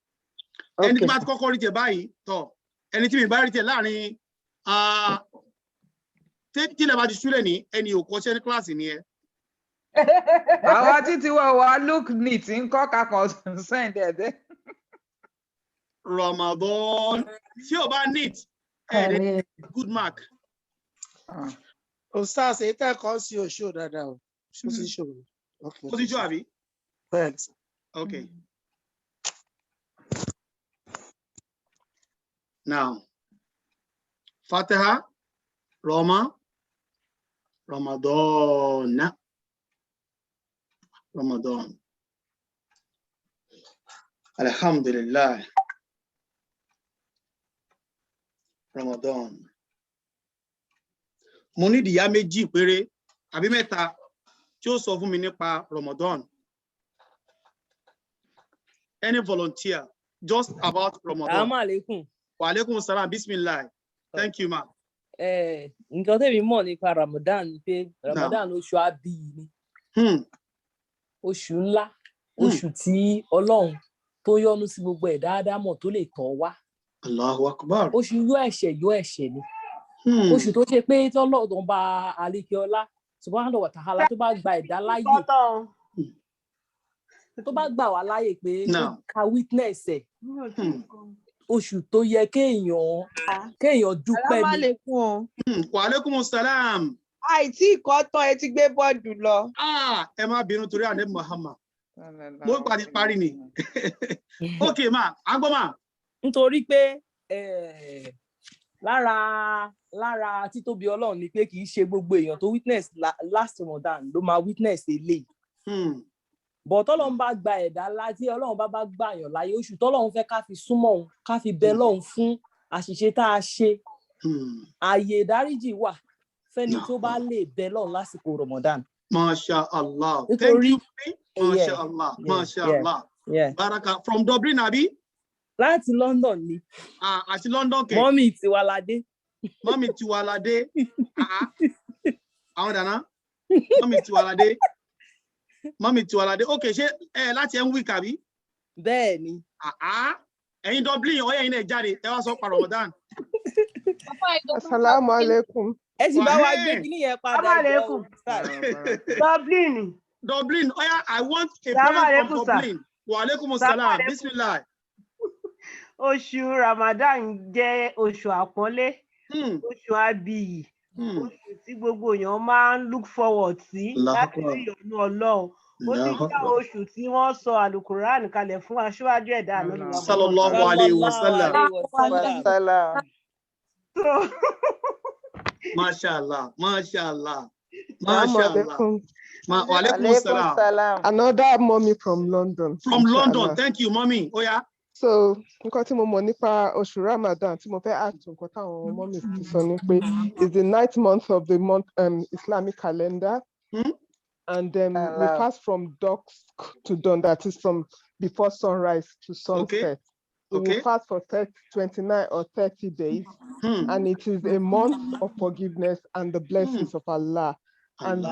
Speaker 1: Ẹni tí bá ti kọ́kọ́ rí tẹ̀ báyìí tọ̀. Ẹni tí mi bá rí tẹ̀ láàrin tí ilẹ̀ bá ti súlẹ̀ ní ẹni ò kọ́ṣẹ́ ní kíláàsì ni ẹ.
Speaker 2: Àwa títí wa look neat ń kọ́ kakọ̀ send ẹ̀ dé.
Speaker 1: Ramadan. Tí o bá neat, good mark.
Speaker 7: Ustaz, èyí tẹ́ kọ́ sí oṣù dáadáa o. Ṣé o ti ṣòro?
Speaker 1: Ó ti jó àbí?
Speaker 7: Bẹ́ẹ̀ni.
Speaker 1: Okay. Now, Fatiha, Ramadan. Alhamdulillah. Ramadan. Mo ní ìyá méjì péré àbí mẹ́ta tí ó sọ fún mi nípa Ramadan. Any volunteer just about Ramadan?
Speaker 8: Assalamu alaikum.
Speaker 1: Wa alaikum salam. Bismillah. Thank you, ma.
Speaker 8: Nǹkan tẹ́mi mọ̀ nípa Ramadan ni pé Ramadan oṣù àbíyí ni. Oṣù ńlá, oṣù tí Ọlọ́run tó yọ́nú sí gbogbo ẹ̀dá Ádámọ̀ tó lè tọ́ wá.
Speaker 1: Allahu Akbar.
Speaker 8: Oṣù yọ ẹ̀ṣẹ̀ ni. Oṣù tó ṣe pé tọ́lọ́run bá Alékeọlá Subhanahu wa ta'ala tó bá gba ẹ̀dá láyè. Tó bá gbà wá láyè pé ká witness ẹ̀. Oṣù tó yẹ kéèyàn dúpẹ́ ni.
Speaker 1: Wa alaikum salam.
Speaker 4: Àìtí ìkọ́tán ẹ ti gbé bọ́ọ̀dù lọ.
Speaker 1: Ẹ má bínú torí Ànábì Muhammad. Mo parí ni. Okay, ma, agbọ́ ma.
Speaker 8: Nítorí pé lára títóbi Ọlọ́run ni pé kì í ṣe gbogbo èèyàn tó witness last Ramadan ló máa witness eléyìí. But Ọlọ́run bá gba ẹ̀dá láti Ọlọ́run bá gbàyàn láyé oṣù tọ́lọ́run fẹ́ ká fi súnmọ́ òun ká fi bẹ lọ́hùn fún àṣìṣe tá a ṣe. Ààyè ìdáríjì wà fẹ́ni tó bá lè bẹ lọ́hùn lásìkò Ramadan.
Speaker 1: Masha Allah. Thank you. Masha Allah. Masha Allah. Baraka from Dublin, Abi.
Speaker 8: Láti London ni.
Speaker 1: Àti London kẹ̀.
Speaker 8: Mọ́mì Tiwalade.
Speaker 1: Mọ́mì Tiwalade. Àwọn dàná. Mọ́mì Tiwalade. Mọ́mì Tiwalade. Okay, ṣé láti Enwick àbí?
Speaker 8: Bẹ́ẹ̀ ni.
Speaker 1: Ẹ̀yin Dublin, ọ̀yẹ́ yín náà jáde, ẹ wá sọ pa Ramadan.
Speaker 9: Assalamu alaikum.
Speaker 8: Ẹ sì bá wa gbé kíní yẹn padà.
Speaker 1: Dublin, ọ̀yá, I want a prayer from Dublin. Wa alaikum salam. Bismillah.
Speaker 10: Oṣù Ramadan jẹ́ oṣù àpọ́nlé, oṣù abiyì, oṣù tí gbogbo èèyàn máa ń look forward sí láti rí ìyọ́nú Ọlọ́run. Ó ti jẹ́ oṣù tí wọ́n sọ Al-Qur'an kalẹ̀ fún aṣíwájú ẹ̀dá Ànábì
Speaker 1: Sallallahu alaihi wasallam. Mashallah, mashallah, mashallah. Wa alaikum salam.
Speaker 9: Another mommy from London.
Speaker 1: From London, thank you, mommy. Oh yeah.
Speaker 9: So, nǹkan tí mo mọ̀ nípa oṣù Ramadan tí mo fẹ́ ask nǹkan táwọn mommy ti sọ ni pé is the 9th month of the month Islamic calendar. And then we fast from dusk to dawn, that is from before sunrise to sunset. We will fast for 29 or 30 days. And it is a month of forgiveness and the blessings of Allah. And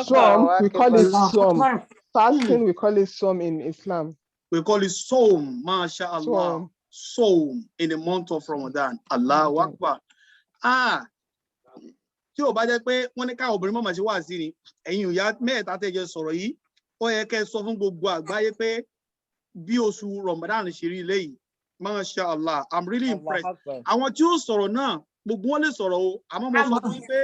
Speaker 9: some, we call it Som. Fasting, we call it Som in Islam.
Speaker 1: We call it Som, mashallah. Som in the month of Ramadan. Allahu Akbar. Tí ó bá jẹ́ pé wọ́n ní káwọn obìnrin mọ̀mọ́ sí wà sí ni, ẹ̀yin ìyá mẹ́ta tẹ́jẹ sọ̀rọ̀ yìí, ó yẹ kẹ́ sọ fún gbogbo àgbáyé pé bí oṣù Ramadan ṣe rí léyìí, mashallah, I'm really impressed. Àwọn tí ó sọ̀rọ̀ náà, gbogbo wọn lè sọ̀rọ̀ o, àmọ́ mo sọ fún yín pé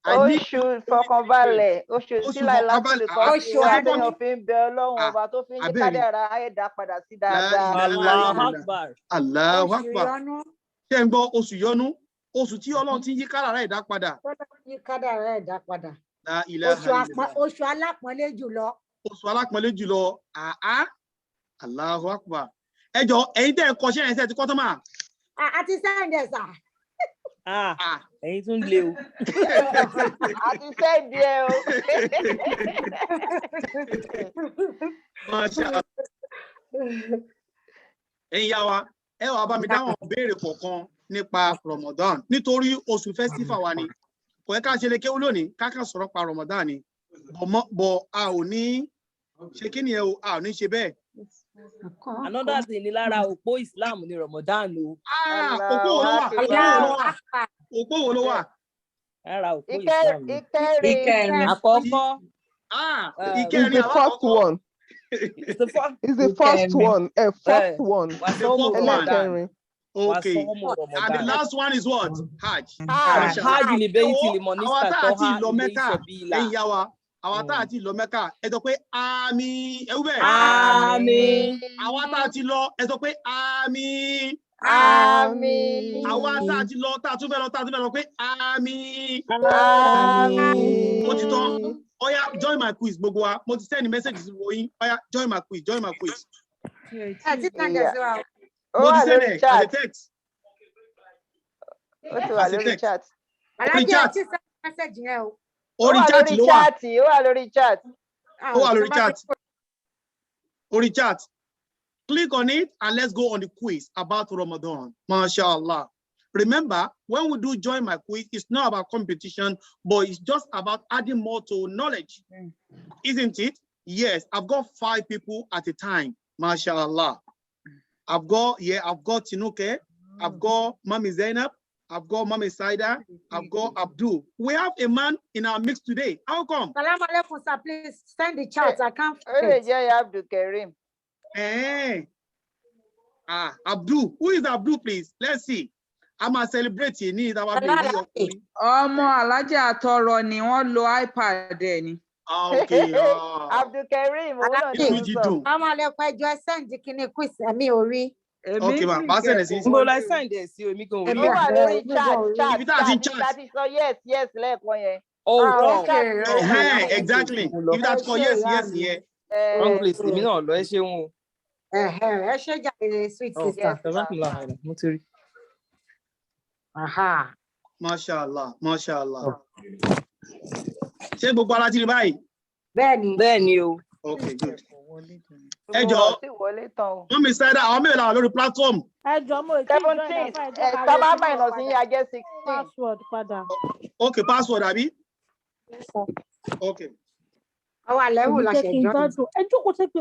Speaker 4: oṣù fọkànbalẹ̀, oṣù tí láìláṣẹ kọ́ sí àtẹ̀yàn fi ń bẹ Ọlọ́run ọba tó fi ń jí kádàrá ẹ̀dá padà sí dáadáa.
Speaker 8: Allahu Akbar.
Speaker 1: Allahu Akbar. Ṣé ń gbọ́ oṣù yọnú? Oṣù tí Ọlọ́run ti yí kádàrá ẹ̀dá padà.
Speaker 3: Yí kádàrá ẹ̀dá padà. Oṣù alápọ̀nlé jùlọ.
Speaker 1: Oṣù alápọ̀nlé jùlọ. Allahu Akbar. Ẹ jọ̀ọ́, ẹ̀yin tẹ́ ẹ kọ́ṣẹ́ yẹn ṣe ti kọ́ tán mà.
Speaker 3: A ti sẹ́ǹdẹ̀ sà.
Speaker 8: Ẹ̀yin tún lé o.
Speaker 4: A ti sẹ́ǹdì ẹ o.
Speaker 1: Ẹ̀yin yá wa, ẹ wá bá mi dáhùn béèrè kọ̀ọ̀kan nípa Ramadan nítorí oṣù festival wa ni. Kò yẹ ká ṣe lè kéwú lónìí, ká kàn sọ̀rọ̀ pa Ramadan ni. Bọ̀ a ò ní ṣe kí ni ẹ o, a ò ní ṣe bẹ́ẹ̀.
Speaker 8: Another thing ni lára òpó Islam ni Ramadan o.
Speaker 1: Òpó wo ló wà? Òpó wo ló wà?
Speaker 8: Lára òpó Islam. Ìkẹrin. Àkọ́kọ́.
Speaker 1: Ìkẹrin
Speaker 9: the first one. It's the first one. First one. Ẹlẹ́kẹrin.
Speaker 1: Okay. And the last one is what? Hajj.
Speaker 8: Hajj ni bẹ́yìn tí lè mọ̀ ní sàtọ́
Speaker 1: Hajj lọ Mẹ́kà. Ẹ̀yin yá wa. Àwọn tá àti lọ Mẹ́kà, ẹ sọ pé àmín. Ẹ wú bẹ́ẹ̀.
Speaker 8: Àmín.
Speaker 1: Àwọn tá àti lọ, ẹ sọ pé àmín.
Speaker 4: Àmín.
Speaker 1: Àwọn tá àti lọ, tá a tún fẹ́ lọ pé àmín.
Speaker 4: Àmín.
Speaker 1: Ó ti tán. Oya, join my quiz gbogbo wa. Mo ti send message sí yín. Oya, join my quiz.
Speaker 4: Ó wà lórí chat. Ó ti wà lórí chat.
Speaker 3: Alájẹ́ ti send message yẹn o.
Speaker 1: Orí chat ló wà.
Speaker 4: Ó wà lórí chat.
Speaker 1: Ó wà lórí chat. Orí chat. Click on it and let's go on the quiz about Ramadan. MashaAllah. Remember, when we do join my quiz, it's not about competition, but it's just about adding more to knowledge. Isn't it? Yes, I've got 5 people at a time. MashaAllah. I've got Tinuke, I've got Mami Zainab, I've got Mami Saida, I've got Abdul. We have a man in our mix today. How come?
Speaker 3: Salam alaikum, sir. Please send the chat. I can't.
Speaker 4: Abdul Karim.
Speaker 1: Abdul. Who is Abdul, please? Let's see. I'm a celebrating.
Speaker 2: Ọmọ Alájà Àtọrọ ni wọ́n lo iPad ẹ̀ ni.
Speaker 1: Okay.
Speaker 4: Abdul Karim.
Speaker 3: Salam alaikum, ẹjọ́ send kíní quiz mi ò rí.
Speaker 1: Okay, ma. Bá send sí.
Speaker 8: Mo la send ẹ̀ sí omi kan orí.
Speaker 4: Ó wà lórí chat. Láti sọ yes lẹ́ẹ̀kan yẹn.
Speaker 3: Okay.
Speaker 1: Exactly. If that's for yes, yeah.
Speaker 8: Wrong place. Èmi náà lọ ẹ ṣeun o.
Speaker 3: Ẹ ṣe jàre sweet sister.
Speaker 8: Mo ti rí.
Speaker 1: Mashallah. Ṣé gbogbo ara ti rí báyìí?
Speaker 3: Bẹ́ẹ̀ni.
Speaker 8: Bẹ́ẹ̀ni o.
Speaker 1: Okay, good. Ẹ jọ̀ọ́. Wọ́n mi sáré àwọn mẹ́rin làwọn lórí platform.
Speaker 6: Ẹ jọ̀ọ́ mo ti
Speaker 4: 17. Sábà minus ní ajẹ́ 16.
Speaker 6: Password padà.
Speaker 1: Okay, password àbí? Okay.
Speaker 3: Àwa level la ṣe jọ.
Speaker 6: Ẹ jókòó sí pé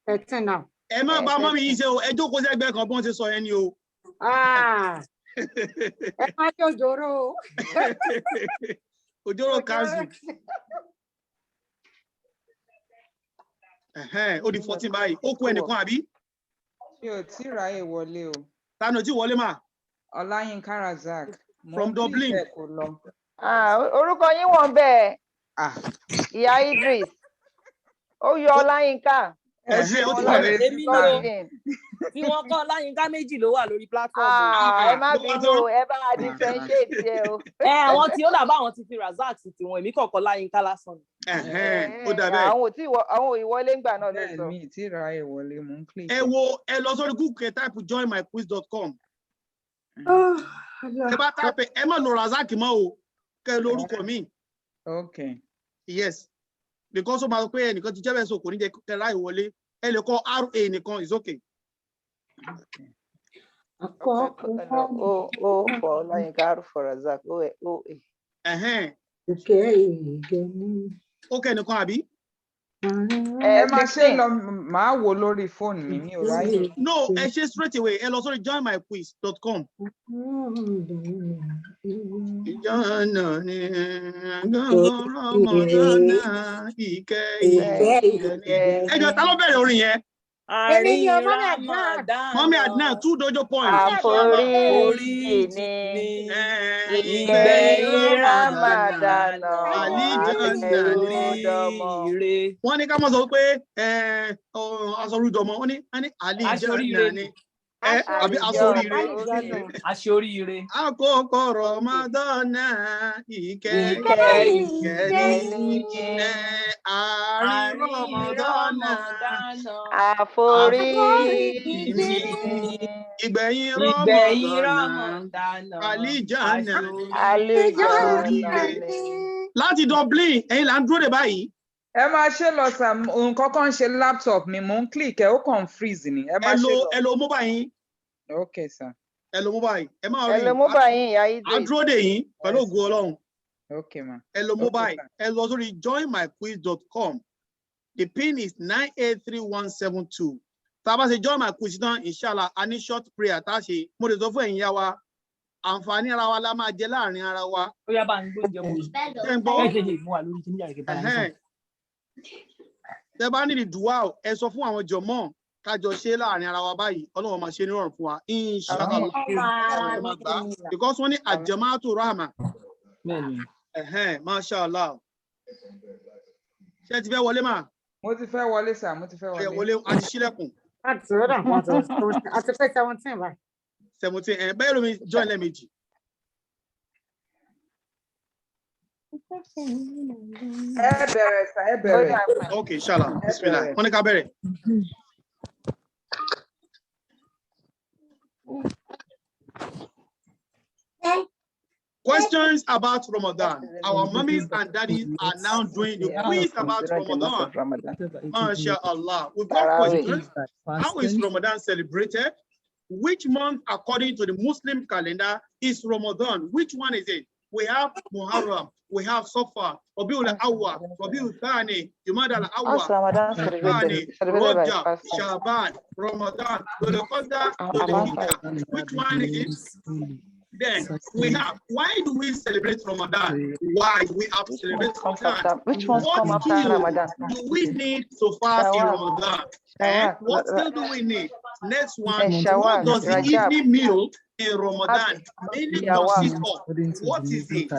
Speaker 3: 13 now.
Speaker 1: Ẹ má bá mọ́mí yín ṣe o, ẹ jókòó sí ẹgbẹ́ kan bí wọ́n ṣe sọ yẹn ni o.
Speaker 3: Ẹ má jẹ́ òjòrò.
Speaker 1: Òjòrò council. Ó di 14 báyìí. Ó kú ẹnìkan àbí?
Speaker 2: Ṣé o tí ráyè wọlé o?
Speaker 1: Tani ò tí wọlé mà?
Speaker 2: Ọláyínká Razak.
Speaker 1: From Dublin.
Speaker 4: Orúkọ yín wọ̀n bẹ́ẹ̀. Ìyá Idris. Ó yọ Ọláyínká.
Speaker 8: Bí wọ́n kọ́ Ọláyínká méjì ló wà lórí platform.
Speaker 4: Ẹ má bínú, ẹ bá a differentiate ẹ o.
Speaker 8: Àwọn tí ó dàbá àwọn ti fi Razak sí tiwọn, èmi kọ̀ọ̀kan Ọláyínká lásán.
Speaker 1: Ó dà bẹ́ẹ̀.
Speaker 4: Àwọn ìwọlé ń gbà náà ló sọ.
Speaker 2: Mi tí ráyè wọlé mò ń click.
Speaker 1: Ẹ lọ sórí Google type joinmyquiz.com. Ẹ bá type ẹ má lo Razak mọ́ o, kẹ́ lórúkọ mi.
Speaker 2: Okay.
Speaker 1: Yes. Because ó máa sọ pé ẹnìkan ti jẹ́ bẹ́ẹ̀ sọ kò ní jẹ́ kẹ́ ráyè wọlé. Ẹ lè kọ RA nìkan is okay.
Speaker 4: O for Ọláyínká, R for Razak, O.
Speaker 1: Okay nìkan àbí?
Speaker 2: Ẹ máa ṣe lọ máa wò lórí fóònù mi ò ráyè.
Speaker 1: No, ẹ ṣe straight away. Ẹ lọ sórí joinmyquiz.com. Ìjọ́nà ni Ramadan ìkẹyìn. Ẹ jọ̀ọ́ ta ló bẹ̀rẹ̀ orin yẹn? Mọ́mí Adnan 2 dojo point.
Speaker 4: Àforíjì ni ìgbẹ̀yìn Ramadan.
Speaker 1: Wọ́n ní ká mọ̀ sọ pé aṣọ́rúdọ̀mọ́, wọ́n ní àlìjọ́nà ni. Àbí
Speaker 8: aṣoríire.
Speaker 1: Àkókò Ramadan ìkẹyìn. Àárín Ramadan.
Speaker 4: Àforíjì ni
Speaker 1: ìgbẹ̀yìn
Speaker 8: Ramadan.
Speaker 1: Àlìjọ́nà.
Speaker 2: Láti
Speaker 1: Dublin, ẹ̀yin là ń dúró dè báyìí.
Speaker 2: Ẹ máa ṣe lọ sà, nǹkan kan ṣe laptop mi, mò ń click ẹ, ó kàn freeze ni. Ẹ máa ṣe lọ.
Speaker 1: Ẹ lo mobile yín.
Speaker 2: Okay sir.
Speaker 1: Ẹ lo mobile. Ẹ máa rí.
Speaker 4: Ẹ lo mobile yín, ìyá Idris.
Speaker 1: A dúró dè yín pẹ̀lú ògo Ọlọ́run.
Speaker 2: Okay ma.
Speaker 1: Ẹ lo mobile. Ẹ lọ sórí joinmyquiz.com. The pin is 983172. Tá a bá ṣe join my quiz tán, inshallah, a ní short prayer tá a ṣe. Mo lè sọ fún ẹ̀yin yá wa. Àǹfààní ara wa la máa jẹ láàrin ara wa.
Speaker 8: Ó yá bá ń gbóúnjẹ mọ́.
Speaker 1: Ṣé ń gbọ́?
Speaker 8: Mo wà lórí kíní àìkè báyìí.
Speaker 1: Tẹ́ bá nídìí dùwà ẹ sọ fún àwọn jọmọ́ kájọ ṣe láàrin ara wa báyìí. Ọlọ́run máa ṣe ní rọrùn fún wa. Inshallah. Because wọ́n ní àjẹmátò rahma. Mashallah. Ṣé ti fẹ́ wọlé mà?
Speaker 2: Mo ti fẹ́ wọlé sà, mo ti fẹ́ wọlé.
Speaker 1: Ẹ wọlé, a ti ṣílẹ̀kùn.
Speaker 3: Láti rọ́dà kan àti pé 17 báyìí.
Speaker 1: 17 bẹ́ẹ̀ ló mi join lẹ́ẹ̀mejì.
Speaker 2: Ẹ bẹ̀rẹ̀ sà, ẹ bẹ̀rẹ̀.
Speaker 1: Okay, inshallah. Bismillah. Wọ́n ní ká bẹ̀rẹ̀. Questions about Ramadan. Our mummies and daddies are now doing the quiz about Ramadan. MashaAllah. We've got questions. How is Ramadan celebrated? Which month, according to the Muslim calendar, is Ramadan? Which one is it? We have Muharram, we have Safar, Rabiul Awwal, Rabiul Thani, Jumada al-Awwal, Thani, Rajab, Shaban, Ramadan, Dhul Qa'dah, Dhul Hijjah. Which one is it? Then we have, why do we celebrate Ramadan? Why do we have to celebrate Ramadan?
Speaker 4: Which ones come after Ramadan?
Speaker 1: Do we need to fast in Ramadan? And what still do we need? Next one, what does the evening meal in Ramadan mainly consist of? What is it?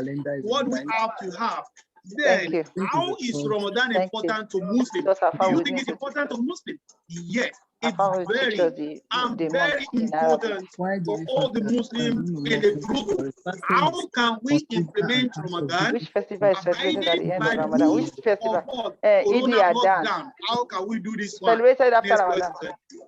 Speaker 1: What do we have to have? Then, how is Ramadan important to Muslims? Do you think it's important to Muslims? Yes. It's very important for all the Muslims in the group. How can we implement Ramadan?
Speaker 4: Which festival is celebrated at the end of Ramadan? Which festival?
Speaker 1: How can we do this one?
Speaker 4: Celebrated after Ramadan.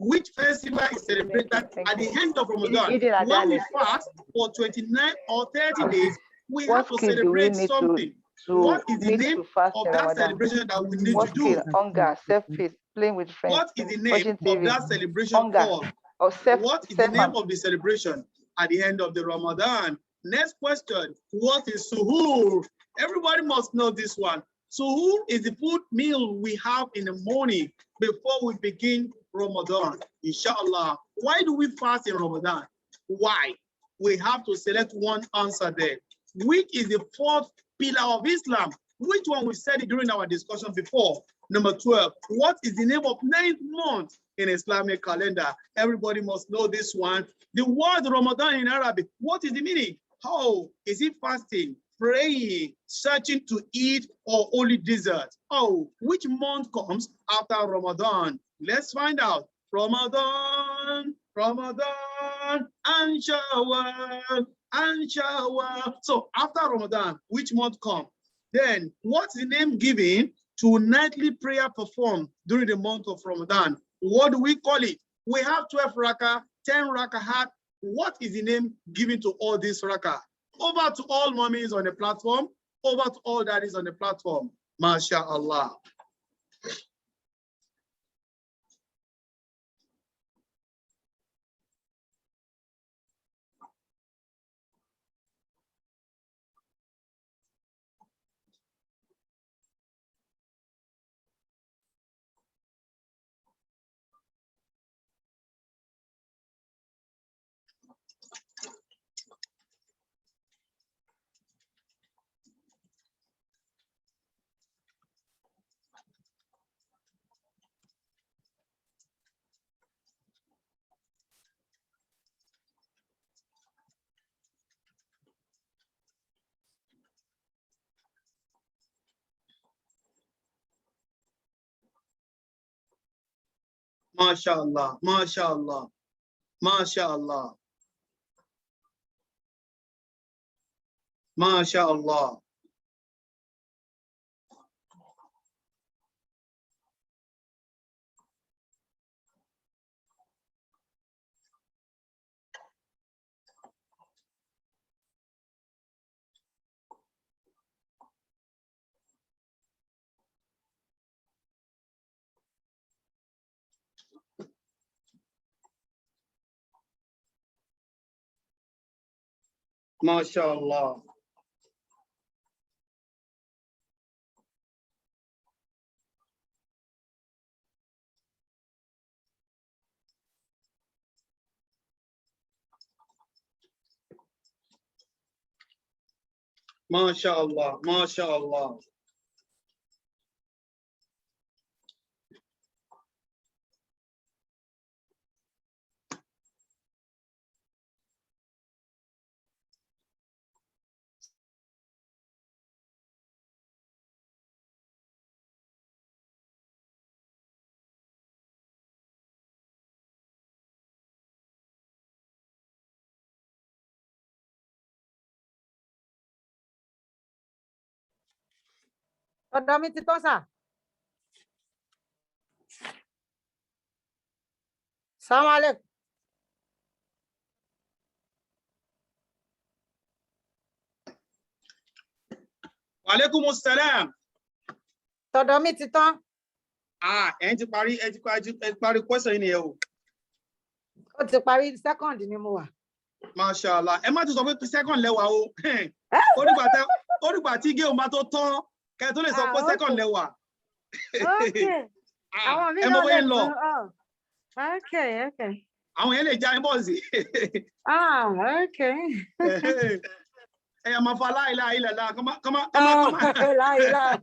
Speaker 1: Which festival is celebrated at the end of Ramadan? When we fast for 29 or 30 days, we have to celebrate something. What is the name of that celebration that we need to do?
Speaker 4: Hunger, self-peace. playing with friends.
Speaker 1: What is the name of that celebration called? What is the name of the celebration at the end of the Ramadan? Next question, what is suhoor? Everybody must know this one. Suhoor is the food meal we have in the morning before we begin Ramadan, inshallah. Why do we fast in Ramadan? Why? We have to select one answer there. Which is the fourth pillar of Islam? Which one? We said it during our discussion before. Number 12, what is the name of 9th month in Islamic calendar? Everybody must know this one. The word Ramadan in Arabic, what is the meaning? How is it fasting, praying, searching to eat, or only dessert? Oh, which month comes after Ramadan? Let's find out. Ramadan, Ramadan, and Shawwal, and Shawwal. So after Ramadan, which month comes? Then what's the name given to nightly prayer performed during the month of Ramadan? What do we call it? We have 12 rakah, 10 rakahat. What is the name given to all these rakah? Over to all mommies on the platform. Over to all daddies on the platform. MashaAllah. MashaAllah, MashaAllah, MashaAllah, MashaAllah. MashaAllah. MashaAllah, MashaAllah.
Speaker 3: Ọ̀dọ̀ mi ti tán sà. Salaam alaikum.
Speaker 1: Wa alaikumus salam.
Speaker 3: Tọ̀dọ̀ mi ti tán.
Speaker 1: Ẹ ti parí question yìí nìyẹn o.
Speaker 3: Ó ti parí second ni mo wà.
Speaker 1: MashaAllah. Ẹ má ti sọ pé second lẹ́wà o. Ó dìgbà tí gé o máa tó tán. Kẹ́ tó lè sọ pé second lẹ́wà.
Speaker 3: Àwọn mi
Speaker 1: ẹ mọ bóyá ń lọ.
Speaker 3: Okay.
Speaker 1: Àwọn yẹn lè já ẹ bọ́ọ̀sì.
Speaker 3: Okay.
Speaker 1: Ẹ yà máa fa láìláì ilẹ̀lá. Kọ́má.
Speaker 3: Láìláì.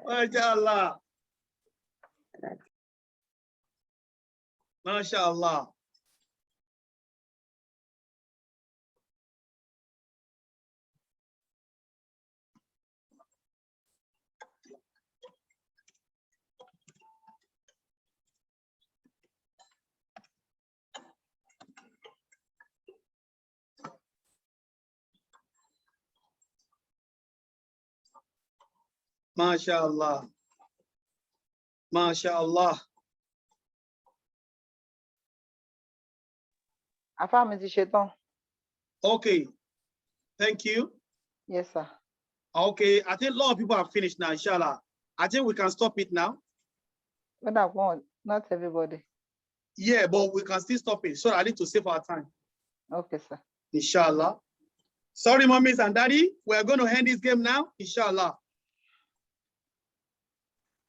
Speaker 1: MashaAllah. MashaAllah. MashaAllah. MashaAllah.
Speaker 4: Àfáà mi ti ṣetán.
Speaker 1: Okay. Thank you.
Speaker 4: Yes, sir.
Speaker 1: Okay, I think a lot of people have finished now, inshallah. I think we can stop it now.
Speaker 4: Not everybody.
Speaker 1: Yeah, but we can still stop it. So I need to save our time.
Speaker 4: Okay, sir.
Speaker 1: Inshallah. Sorry, mommies and daddy. We're going to end this game now. Inshallah.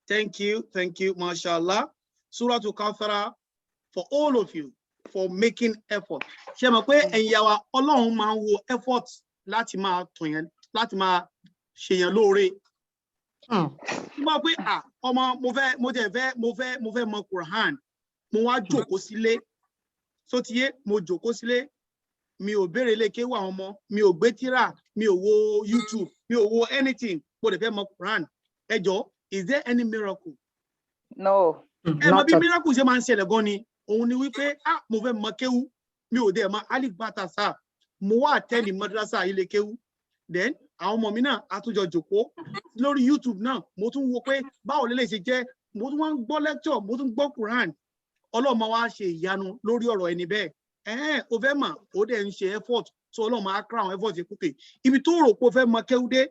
Speaker 1: Thank you, mashallah. Surah Al-Kawthar for all of you for making effort. Ṣé mọ̀ pé ẹ̀yin wa Ọlọ́run máa ń wo effort láti máa tàn yẹn, láti máa ṣe yẹn lóore. Mo pé ọmọ mo fẹ́ mọ̀ Quran. Mo wá jókòó sílé. So tiye mo jókòó sílé. Mi ò béèrè lé kéwú àwọn ọmọ, mi ò gbé tírà, mi ò wo YouTube, mi ò wo anything. Mo dẹ̀ fẹ́ mọ̀ Quran. Ẹ jọ̀ọ́, is there any miracle?
Speaker 4: No.
Speaker 1: Mọ̀ bí miracle ṣe máa ń ṣẹlẹ̀ gan ni. Òun ni wípé mo fẹ́ mọ̀ kéwú, mi ò dẹ̀ mọ̀ alif bata sa. Mo wá attend madrasa ilé kéwú. Then àwọn ọmọ mi náà a tún jọ jókòó lórí YouTube náà. Mo tún wo pé báwo lè ṣe jẹ́, mo tún wá ń gbọ́ lecture, mo tún gbọ́ Quran. Ọlọ́run máa wá ṣe ìyanu lórí ọ̀rọ̀ ẹni bẹ́ẹ̀. O fẹ́ mà, ó dẹ̀ ń ṣe effort. So Ọlọ́run máa crown effort kúkè. Ibi tó rò pé ó fẹ́ mọ̀ kéwú dé,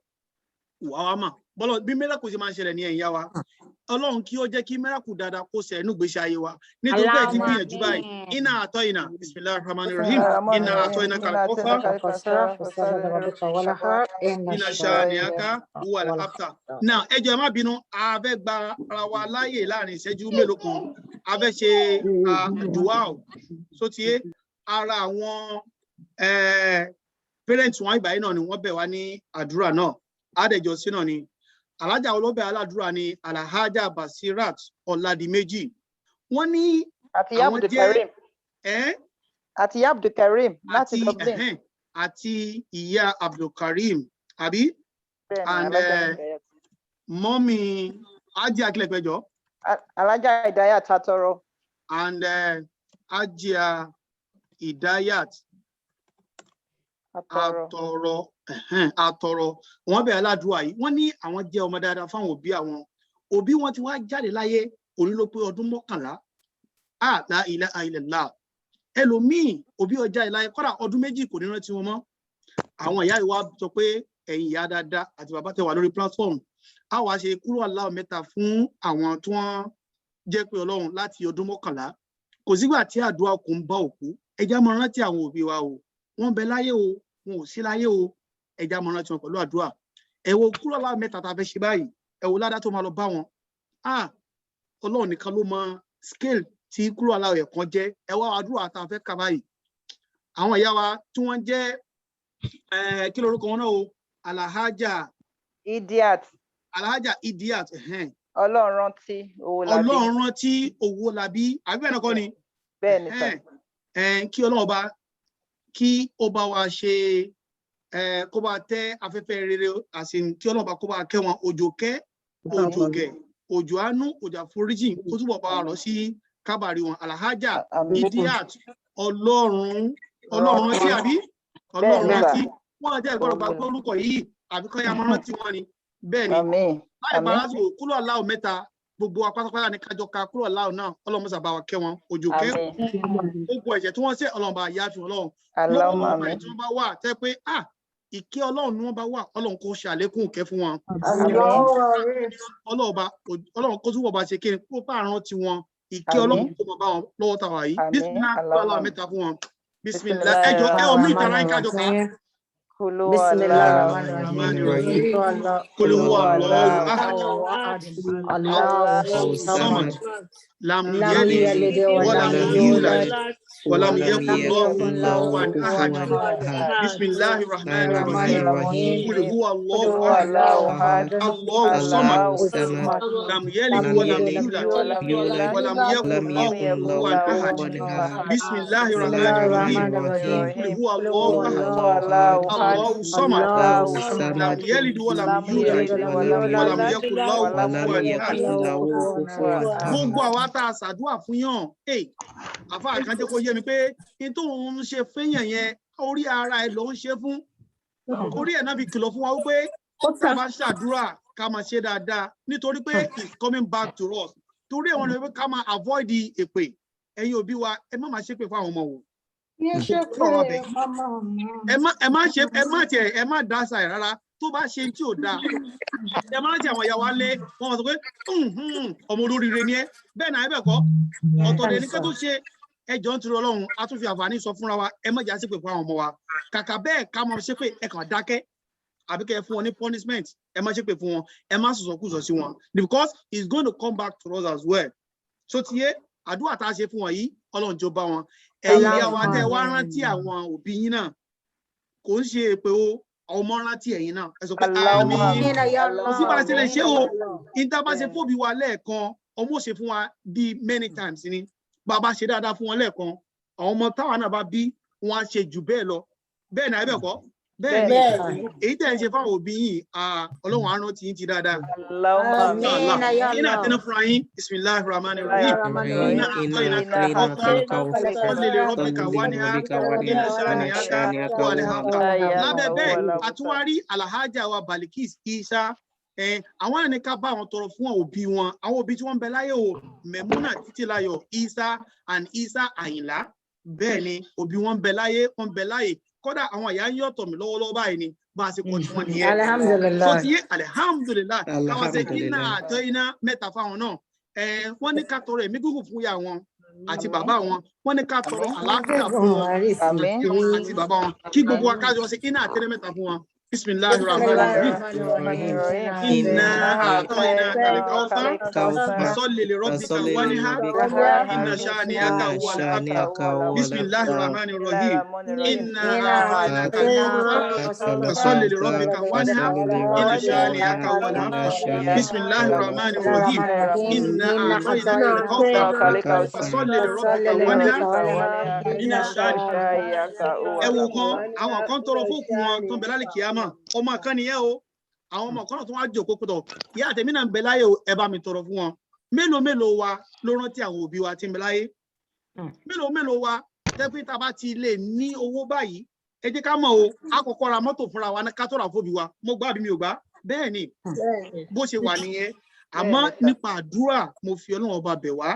Speaker 1: wà wá mà. Bọ́lọ̀ bí miracle ṣe máa ń ṣẹlẹ̀ ní ẹ̀yìn yá wa. Ọlọ́run kí ó jẹ́ kí miracle dáadáa kó ṣẹ inú ìgbésí ayé wa. Nítorí pé ti gbìyànjú báyìí. Iná àtọ́ iná. Bismillahirrahmanirrahim. Iná àtọ́ iná kàlùkọ́fà. Iná ṣàníyàká wà láptà. Now, ẹ jọ̀ọ́ ẹ má bínú, a fẹ́ gba ara wa láàyè láàrin ìṣẹ́jú mélòó kan. A fẹ́ ṣe àdúà o. So tiye ara àwọn parents wọn ìgbà yìí náà ni wọ́n bẹ̀ wá ní àdúrà náà. Adẹ̀jọ́ sí náà ni. Alájà olóbẹ̀ aládùúrà ni Alhaja Basirat Ọládìméjì. Wọ́n ní àwọn jẹ́
Speaker 4: àti ìyá Abdulkarim láti Dublin.
Speaker 1: Àti ìyá Abdulkarim, àbí? And mommy Ajia kílẹ̀ pẹ́jọ́.
Speaker 4: Alájà Idayat Atọrọ.
Speaker 1: And Ajia Idayat Atọrọ. Àtọrọ wọn bẹ aládùúgbò yìí wọn ní àwọn jẹ ọmọ dáadáa fáwọn òbí wọn ti wá jáde láyé òní ló pé ọdún 11 la ilaha illallah ẹlòmíì òbí ọjà ìláyé kódà ọdún 2 kò ní rántí wọn mọ́. Àwọn ìyá ìwà sọ pé ẹ̀yin ìyá dáadáa àti bàbá tẹ́ wà lórí platform a wá ṣe kúrò aláwọ mẹ́ta fún àwọn tí wọn jẹ pé Ọlọ́run láti ọdún 11 kò sígbà tí àdúrà kò ń bá òkú ẹjá máa rántí àwọn òbí wa o wọn bẹ láyé o wọn ò sí láyé o ẹja mọ rántí wọn pẹ̀lú àdúrà ẹ wo kúrò láwọn mẹ́ta tá a fẹ́ ṣe báyìí ẹ wo ládá tó máa lọ bá wọn Ọlọ́run nìkan ló mọ scale tí kúrò aláwọ ẹ̀kan jẹ́ ẹ wá àdúrà tá a fẹ́ kà báyìí. Àwọn ìyá wa tí wọ́n jẹ́ kí lorúkọ wọn náà o Alhaja
Speaker 4: Idiat Ọlọ́run rántí Owólabí àbí bẹ́ẹ̀ náà kọ́ ni bẹ́ẹ̀ ni sà.
Speaker 1: Kí Ọlọ́run bá kí ó bá wa ṣe kó bá tẹ afẹ́fẹ́ rere àsìn kí Ọlọ́run bá kó bá kẹ́ wọn òjò gẹ̀ òjò àánú òjò àforíjì kó túbọ̀ bá wa lọ sí kábàárì wọn Alhaja Idiat Ọlọ́run rántí àbí Ọlọ́run rántí wọn jẹ́ ìgbọ́dọ̀ bá gbọ́ orúkọ yìí àbí kọ́ ya máa rántí wọn ni bẹ́ẹ̀ ni láì bá láti wò kúrò aláwọ̀ mẹ́ta gbogbo apátápátá ní kájọ ka kúrò aláwọ̀ náà Ọlọ́run mọ́sà bá wa kẹ́ wọn òjò kẹ́ gbogbo ẹ̀jẹ̀ tí wọ́n ṣe Ọlọ́run bá yá fi Ọlọ́run lọ́wọ́ tí wọ́n bá wà tẹ́ pé ìkẹ́ Ọlọ́run ni wọ́n bá wà Ọlọ́run kó ṣe àlékún ìkẹ́ fún wọn Ọlọ́run kó túbọ̀ bá ṣe kí ni kó bá rántí wọn ìkẹ́ Ọlọ́run kó máa bá wọn lọ́wọ́ tàwa yìí bísímìlá kúrò aláwọ̀ mẹ́ta fún wọn bísímìlá ẹjọ́ ẹ omi ìtara ń kájọ ká. Bismillahirrahmanirrahim. Qul huwa Allahu ahad. Allahu samad. Lam yalid wa lam yulad wa lam yakul lahu kufuwan ahad. Bismillahirrahmanirrahim. Qul huwa Allahu ahad. Allahu samad. Lam yalid wa lam yulad wa lam yakul lahu kufuwan ahad. Bismillahirrahmanirrahim. Qul huwa Allahu ahad. Allahu samad. Lam yalid wa lam yulad wa lam yakul lahu kufuwan ahad. Gbogbo àwa tá a ṣàdúà fún yàn àfa kan jẹ́ kó yé mi pé in tó ń ṣe fẹ́yàn yẹn orí ara ẹ̀ ló ń ṣe fún orí ẹ̀ náà fi kìlọ̀ fún wa wípé ká máa ṣàdúrà ká máa ṣe dáadáa nítorí pé it's coming back to us torí àwọn ọmọ ká máa avoid èpè ẹ̀yin òbí wa ẹ má máa ṣépè fún àwọn ọmọ wò ẹ má dá sáì rárá tó bá ṣe tí ò dáa ẹ máa ti àwọn ìyá wa lé wọn sọ pé ọmọ olóríire ni ẹ bẹ́ẹ̀ náà ẹ bẹ́ẹ̀ kọ́ ọ̀tọ̀ lẹni kẹ́ tó ṣe ẹjọ́ ń tiri Ọlọ́run a tún fi àǹfààní sọ fúnra wa ẹ má jà sí pé fún àwọn ọmọ wa kàkà bẹ́ẹ̀ ká mọ̀ ṣe pé ẹ kàn dákẹ́ àbí kẹ́ fún wọn ní punishment ẹ má ṣe pé fún wọn ẹ má sọ̀sọ̀kùsọ̀ sí wọn because it's going to come back to us as well so tiye àdúrà tá a ṣe fún wọn yìí Ọlọ́run jọ̀ọ́ bá wọn ẹ̀yin ìyá wa tẹ́ wá rántí àwọn òbí yín náà kò ń ṣe pé ọmọ rántí ẹ̀yin náà ẹ sọ pé àmín kò sí bá a ṣe lè ṣe o ìta bá ṣe fóbi wa lẹ́ẹ̀kan ọmọ ò ṣe fún wa bí many times ni bàbá ṣe dáadáa fún wọn lẹ́ẹ̀kan àwọn ọmọ táwa náà bá bí wọn á ṣe jù bẹ́ẹ̀ lọ bẹ́ẹ̀ náà ẹ bẹ́ẹ̀ kọ́ bẹ́ẹ̀ ni èyí tẹ̀ ń ṣe fáwọn òbí yìí Ọlọ́run á rántí yín ti dáadáa iná àtẹnu fúnra yín bisimilahi rahman rahim iná àtọ́ iná kọ́kọ́ lè rọ́bìkà wá ní iná sani aka wà ní hàkà lábẹ́ bẹ́ẹ̀ àtúwárí alhaja wa Balikis Isa àwọn ẹni ká bá àwọn tọrọ fún òbí wọn àwọn òbí tí wọ́n ń bẹ láyé o Memuna Títílayọ̀ Isa and Isa Àyìnlá bẹ́ẹ̀ ni òbí wọn ń bẹ láyé wọ́n ń bẹ láyé kódà àwọn ìyá ń yọ̀tọ̀ mi lọ́wọ́lọ́wọ́ báyìí ni bá a ṣe kọ́ tí wọ́n nìyẹn tó ti yé alihamudulilayi káwọn ṣe iná àtọ́ iná mẹ́ta fáwọn náà wọ́n ní ká tọrọ ẹ̀mí gígùn fún ìyá wọn àti bàbá wọn wọ́n ní ká tọrọ àlàáfíà fún wọn àti bàbá wọn kí gbogbo wa kájọ ṣe iná àtẹ́rẹ́ mẹ́ta fún wọn. بسم الله الرحمن الرحيم إنا أعطيناك الكوثر فصل لربك وانحر إن شانئك هو الأبتر بسم الله الرحمن الرحيم إنا أعطيناك الكوثر فصل لربك وانحر إن شانئك هو الأبتر بسم الله الرحمن الرحيم إنا أعطيناك الكوثر فصل لربك وانحر إن شانئك àwọn kan tọrọ fókù wọn tó ń bẹ lálẹ́ kíámà ọmọ kan nìyẹn o àwọn ọmọ kan náà tó wá jòkó pẹ̀tọ̀ ìyá àtẹ̀mí náà ń bẹ láyé o ẹ bá mi tọrọ fún wọn mélòó wa ló rántí àwọn òbí wa tí ń bẹ láyé mélòó wa tẹ́pẹ́ tá a bá ti lè ní owó báyìí ẹ jẹ́ ká mọ̀ o àkọ́kọ́ ra mọ́tò fúnra wa ká tó ra fóbi wa mo gbá àbí mi ò gbá bẹ́ẹ̀ ni bó ṣe wà nìyẹn àmọ́ nípa àdúrà mo fi Ọlọ́run ọba bẹ̀ wá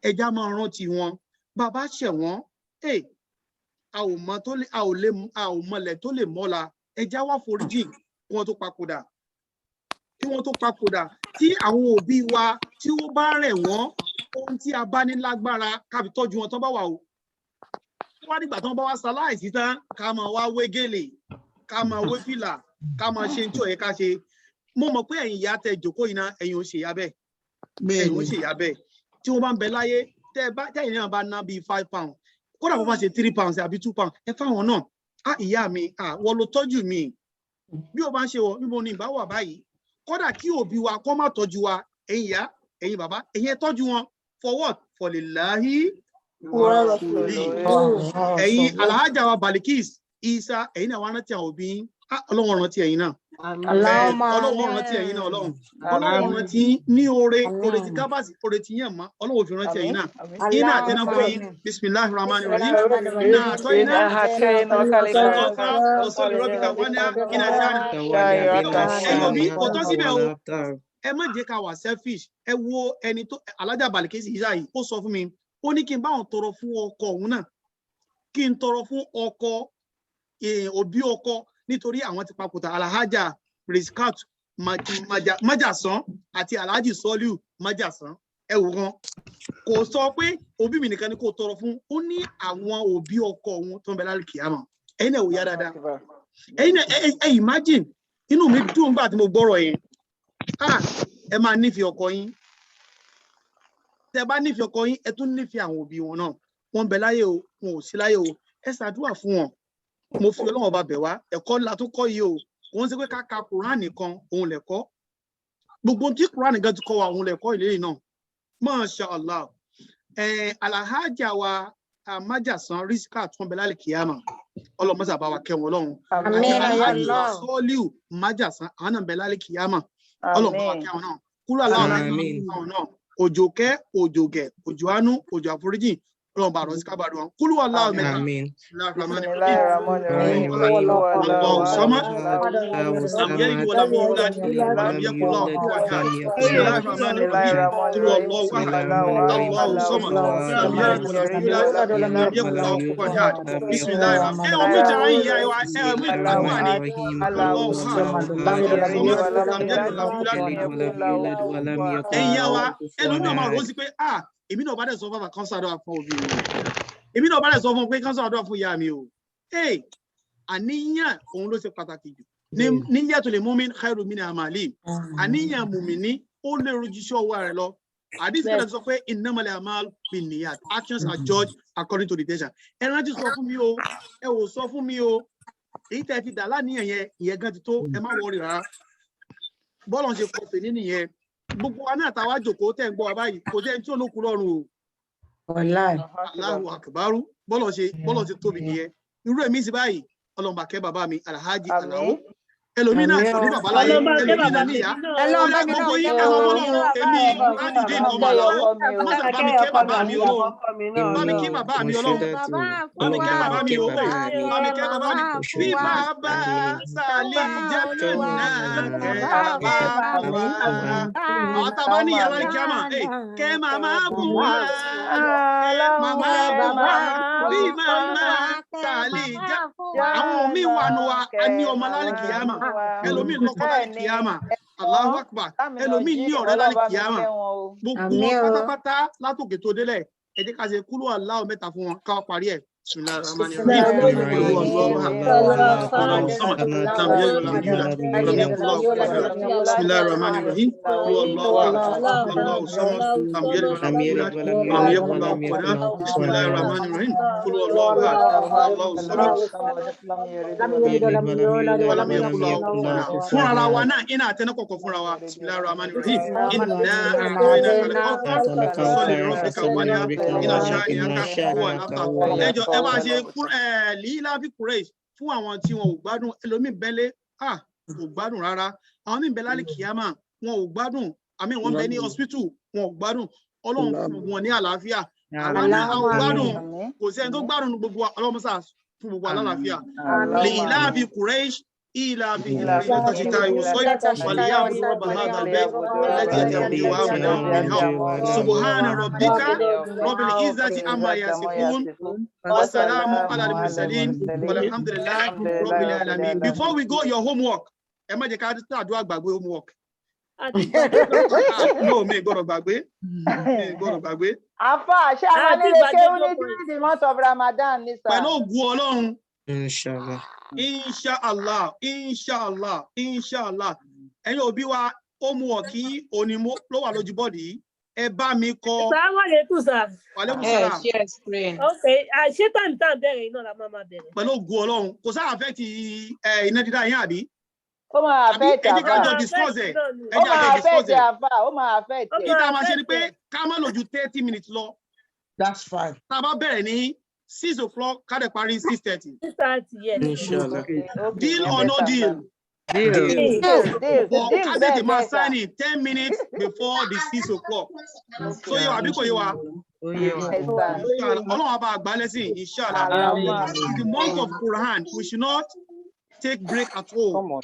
Speaker 1: ẹja máa rántí wọn bàbá ṣẹ̀ wọ́n a ò mọlẹ̀ tó lè mọ́la ẹja wá foríjì kí wọ́n tó papòdà tí àwọn òbí wa tí ó bá rẹ̀ wọ́n ohun tí a bá ní lágbára kábi tọ́jú wọn tán bá wà o wá nígbà tán bá wá ṣaláìsí tán ká máa wá wé gèlè ká máa wé fìlà ká máa ṣe tí ò yẹ ká ṣe mo mọ̀ pé ẹ̀yin ìyá tẹ jòkó yìí náà ẹ̀yin ò ṣe ìyá bẹ́ẹ̀ tí wọ́n bá ń bẹ láyé tẹ́yìn náà bá ná bíi £5 kódà bó bá ṣe £3 àbí £2 ẹ fáwọn náà ìyá mi wọ́n ló tọ́jú mi bí o bá ń ṣe wọ bí mo ní ìbá wà báyìí kódà kí òbí wa kó má tọ́jú wa ẹ̀yin ìyá ẹ̀yin bàbá ẹ̀yin ẹ tọ́jú wọn for what for lillahi wa rasuli ẹ̀yin alhaja wa Balikis Isa ẹ̀yin náà wá rántí àwọn òbí Ọlọ́run rántí ẹ̀yin náà Ọlọ́run rántí ẹ̀yin náà Ọlọ́run rántí ní oore tí kábàsì oore tí yẹn mọ́ Ọlọ́run fi rántí ẹ̀yin náà iná àtẹná fún yín bisimilahi rahman rahim iná àtọ́ iná ọ̀sọ́ lè rọ́bìkà wọ́n ní iná ṣáà ẹ̀yọ́ mi kò tọ́ síbẹ̀ o ẹ má jẹ́ ká wà selfish ẹ wo ẹni tó alájà Balikis Isa yìí ó sọ fún mi ó ní kí n bá wọn tọrọ fún ọkọ òun náà kí n tọrọ fún ọkọ òbí ọkọ nítorí àwọn ti papòtà alhaja Rizkat Májàsán àti alhaji Soliu Májàsán ẹ wò wọn kò sọ pé òbí mi nìkan ni kò tọrọ fún ó ní àwọn òbí ọkọ òun tó ń bẹ lálẹ́ kìámà ẹ̀yin náà wò yá dáadáa ẹ̀yin náà ẹ imagine inú mi dùn nígbà tí mo gbọ́rọ̀ yẹn ẹ máa nífẹ̀ẹ́ ọkọ yín tẹ bá nífẹ̀ẹ́ ọkọ yín ẹ tún nífẹ̀ẹ́ àwọn òbí wọn náà wọn ń bẹ láyé o wọn ò sí láyé o ẹ ṣàdúrà fún wọn mo fi Ọlọ́run ọba bẹ̀ wá ẹ̀kọ́ ńlá tó kọ́ yìí o òun ṣe pé ká ka Quran nìkan òun lẹ̀kọ́ gbogbo tí Quran nìkan ti kọ́ wa òun lẹ̀kọ́ ìlérí náà Masha Allah alhaja wa Májàsán Rizkat tó ń bẹ lálẹ́ kíámà ọlọ́mọ́sà bá wa kẹ́ wọn lọ́hùn àti alhaji Soliu Májàsán àwọn náà ń bẹ lálẹ́ kíámà ọlọ́mọ́ wa kẹ́ wọn náà kúrò aláwọ̀ náà òjò kẹ́ òjò gẹ̀ òjò àánú òjò àforíjì Ọlọ́run bá rọ̀ sí kábàdùn wọn. Kúlú Allahu mẹ́ta.
Speaker 11: Àmín.
Speaker 1: Èmi náà bá dẹ̀ sọ fún kan ṣàdúrà fún òbí mi. Èmi náà bá dẹ̀ sọ fún pé kan ṣàdúrà fún ìyá mi o. Àníyàn òun ló ṣe pàtàkì jù. Níyà tó lè mu'min khairu min amali. Àníyàn mùmínì ó lè rojíṣẹ́ ọwọ́ rẹ̀ lọ. Àdìsí rẹ̀ sọ pé innamal a'malu binniyat. Actions are judged according to the intention. Ẹ rántí sọ fún mi o. Ẹ wò sọ fún mi o. Èyí tẹ́ fi dà láníyàn yẹn, ìyẹn gan ti tó. Ẹ má wọrí rárá. Bọ́ọ̀lù ṣe kọ fè nínú yẹn. Gbogbo wa náà táwa jókòó tẹ́ ń gbọ́ wa báyìí kò jẹ́ tí ó lókun lọ́rùn o.
Speaker 5: Wallahi.
Speaker 1: Allahu akbaru bọ́lọ̀ ṣe tóbi nìyẹn. Irú èmi sí báyìí Ọlọ́run bá kẹ́ bàbá mi Alhaji Alao. Ẹlòmí náà ní bàbá láyé, ẹlòmí náà níyà. Ọlá gbogbo yín ẹ̀rọ ọlọ́run èmi Adìdín ọmọ Alao. Mọ́sà bá mi kẹ́ bàbá mi Ọlọ́run. Bá mi kí bàbá mi Ọlọ́run. Bá mi kẹ́ bàbá mi owó. Bá mi kẹ́ bàbá mi. Bí bàbá Sàlí jẹ́ náà kẹ́ bàbá mi. Àwọn tábà ní yàrá ní kíámà. Kẹ́ màmá bù wá. Màmá bù wá. Bí màmá Sàlí jẹ́. Àwọn mi wà nù wa, a ní ọmọ lálẹ́ kíámà. Ẹlòmí lọ́kọ́ lálẹ́ kíámà. Allahu Akbar. Ẹlòmí ní ọ̀rẹ́ lálẹ́ kíámà. Gbogbo wọn pátápátá látòkè tó délẹ̀. Ẹ jẹ́ ká ṣe kúlú Allahu mẹ́ta fún wọn ká parí ẹ̀. Fún ara wa náà iná àtẹnà kọ̀kọ̀ fúnra wa. Bismillahirrahmanirrahim. Ẹ máa ṣe lílá bí Quraysh fún àwọn tí wọn ò gbádùn ẹlòmíì bẹ́lẹ̀ kò gbádùn rárá àwọn míì bẹ́lẹ̀ kíyámà wọn ò gbádùn àmì wọn bẹ ní hospital wọn ò gbádùn Ọlọ́run fún wọn ní àlàáfíà àwọn náà àwọn gbádùn kò sí ẹni tó gbádùn gbogbo Ọlọ́run sá fún gbogbo alálàáfíà lílá bí Quraysh إلى به الشتاء والصيف وليعبدوا رب هذا البيت الذي يتقوا سبحان ربك رب العزة عما يصفون والسلام على المرسلين والحمد لله رب العالمين. Before we go your homework, ẹ má jẹ́ ká àdúrà gbàgbé homework. No, mi gbọ́dọ̀ gbàgbé.
Speaker 4: Àfà ṣé àwọn nílé kéwú ní during the month of Ramadan ní sà.
Speaker 1: Pẹ̀lú ògùn Ọlọ́run.
Speaker 11: Inshallah.
Speaker 1: Inshallah. Ẹ̀yin òbí wa homework yìí òní ló wà lójú bọ́ọ̀dì yìí. Ẹ bá mi kọ.
Speaker 6: Assalamu alaikum sir.
Speaker 1: Wa alaikum salam.
Speaker 5: Share screen.
Speaker 6: Okay, ṣé time bẹ̀rẹ̀ iná la máa bẹ̀rẹ̀.
Speaker 1: Pẹ̀lú ògùn Ọlọ́run kò sáà affect iná dídá yín àbí?
Speaker 4: Ó máa affect àfà.
Speaker 1: Ẹ jẹ́ ká jọ discuss ẹ̀.
Speaker 4: Ó máa affect àfà. Ó máa affect.
Speaker 1: Ìta máa ṣe ni pé ká má lò ju 30 minutes lọ.
Speaker 7: That's fine.
Speaker 1: Tá a bá bẹ̀rẹ̀ ní 6 o'clock, ká dẹ̀ parí 6:30.
Speaker 6: 6:30, yes.
Speaker 11: Inshallah.
Speaker 1: Deal or no deal?
Speaker 4: Deal.
Speaker 1: Ká tètè máa sign in 10 minutes before the 6 o'clock. So yẹ wa àbí kò yẹ wa? Ọlọ́run àbá àgbà lẹ́sìn, inshallah. The month of Quran, we should not take break at all.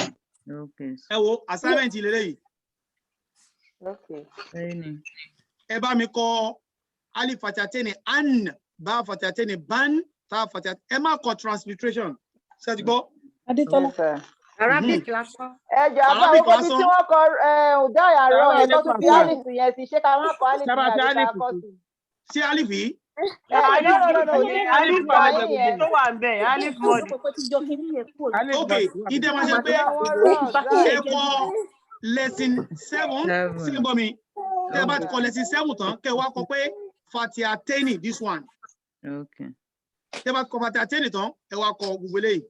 Speaker 1: Ẹ wo assignment ìlélẹ́yìí. Ẹ bá mi kọ alif fatateni an. Ba fatateni ban ta fatat ẹ má kọ transliteration ṣé ti gbọ́
Speaker 3: Adétọ́lá Arabic lásán
Speaker 4: ẹjọ àbá owó tí wọ́n kọ ọdáyà rọ ẹ tó tún fi alif yẹn sí ṣé ká má kọ alif yẹn àti ká kọ sí
Speaker 1: ṣé alif yìí
Speaker 10: alif mọdì tó wà ń bẹ alif mọdì
Speaker 1: okay ìdẹ máa ṣe pé ẹ kọ lesson 7 sí gbọ́ mi ẹ bá ti kọ lesson 7 tán kẹ́ wá kọ pé Fatihateni this one.
Speaker 2: Okay.
Speaker 1: Tẹ́ bá kọ Fatihateni tán ẹ wá kọ gbogbo eléyìí.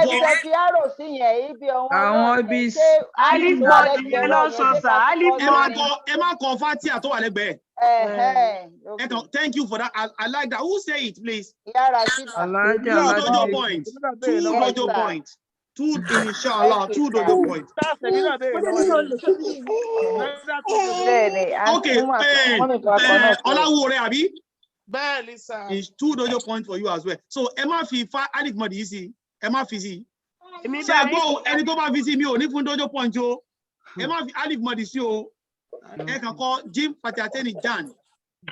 Speaker 4: Bí ẹ fi arò sí yẹn ibi
Speaker 2: àwọn ibi
Speaker 10: alif mọdì yẹn lọ sọ sà alif mọdì.
Speaker 1: Ẹ má kọ Fatiha tó wà lẹ́gbẹ̀ẹ́. Thank you for that. I like that. Who say it, please? Two dojo points. Two inshallah. Two dojo points. Okay. Ọláwó rẹ̀ àbí?
Speaker 7: Bẹ́ẹ̀ni sir.
Speaker 1: It's 2 dojo points for you as well. So ẹ má fi alif mọ̀dì yìí sí, ẹ má fi sí. Ṣé ẹ gbọ́ ẹni tó bá fi sí mi ò ní fún dojo point o. Ẹ má fi alif mọ̀dì sí o. Ẹ kàn kọ Jim Fatihateni Jan.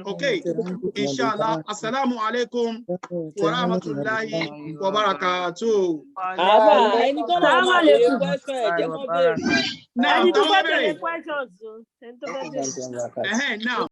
Speaker 1: Okay, inshallah. Assalamu alaikum wa rahmatullahi wa barakatuh.
Speaker 8: Ẹni tó náà máa lè question ẹ̀ jẹ́ kó béèrè.
Speaker 6: Ẹni tó bá tẹ̀lé questions o. Ẹni tó bá tẹ̀lé.
Speaker 1: Now.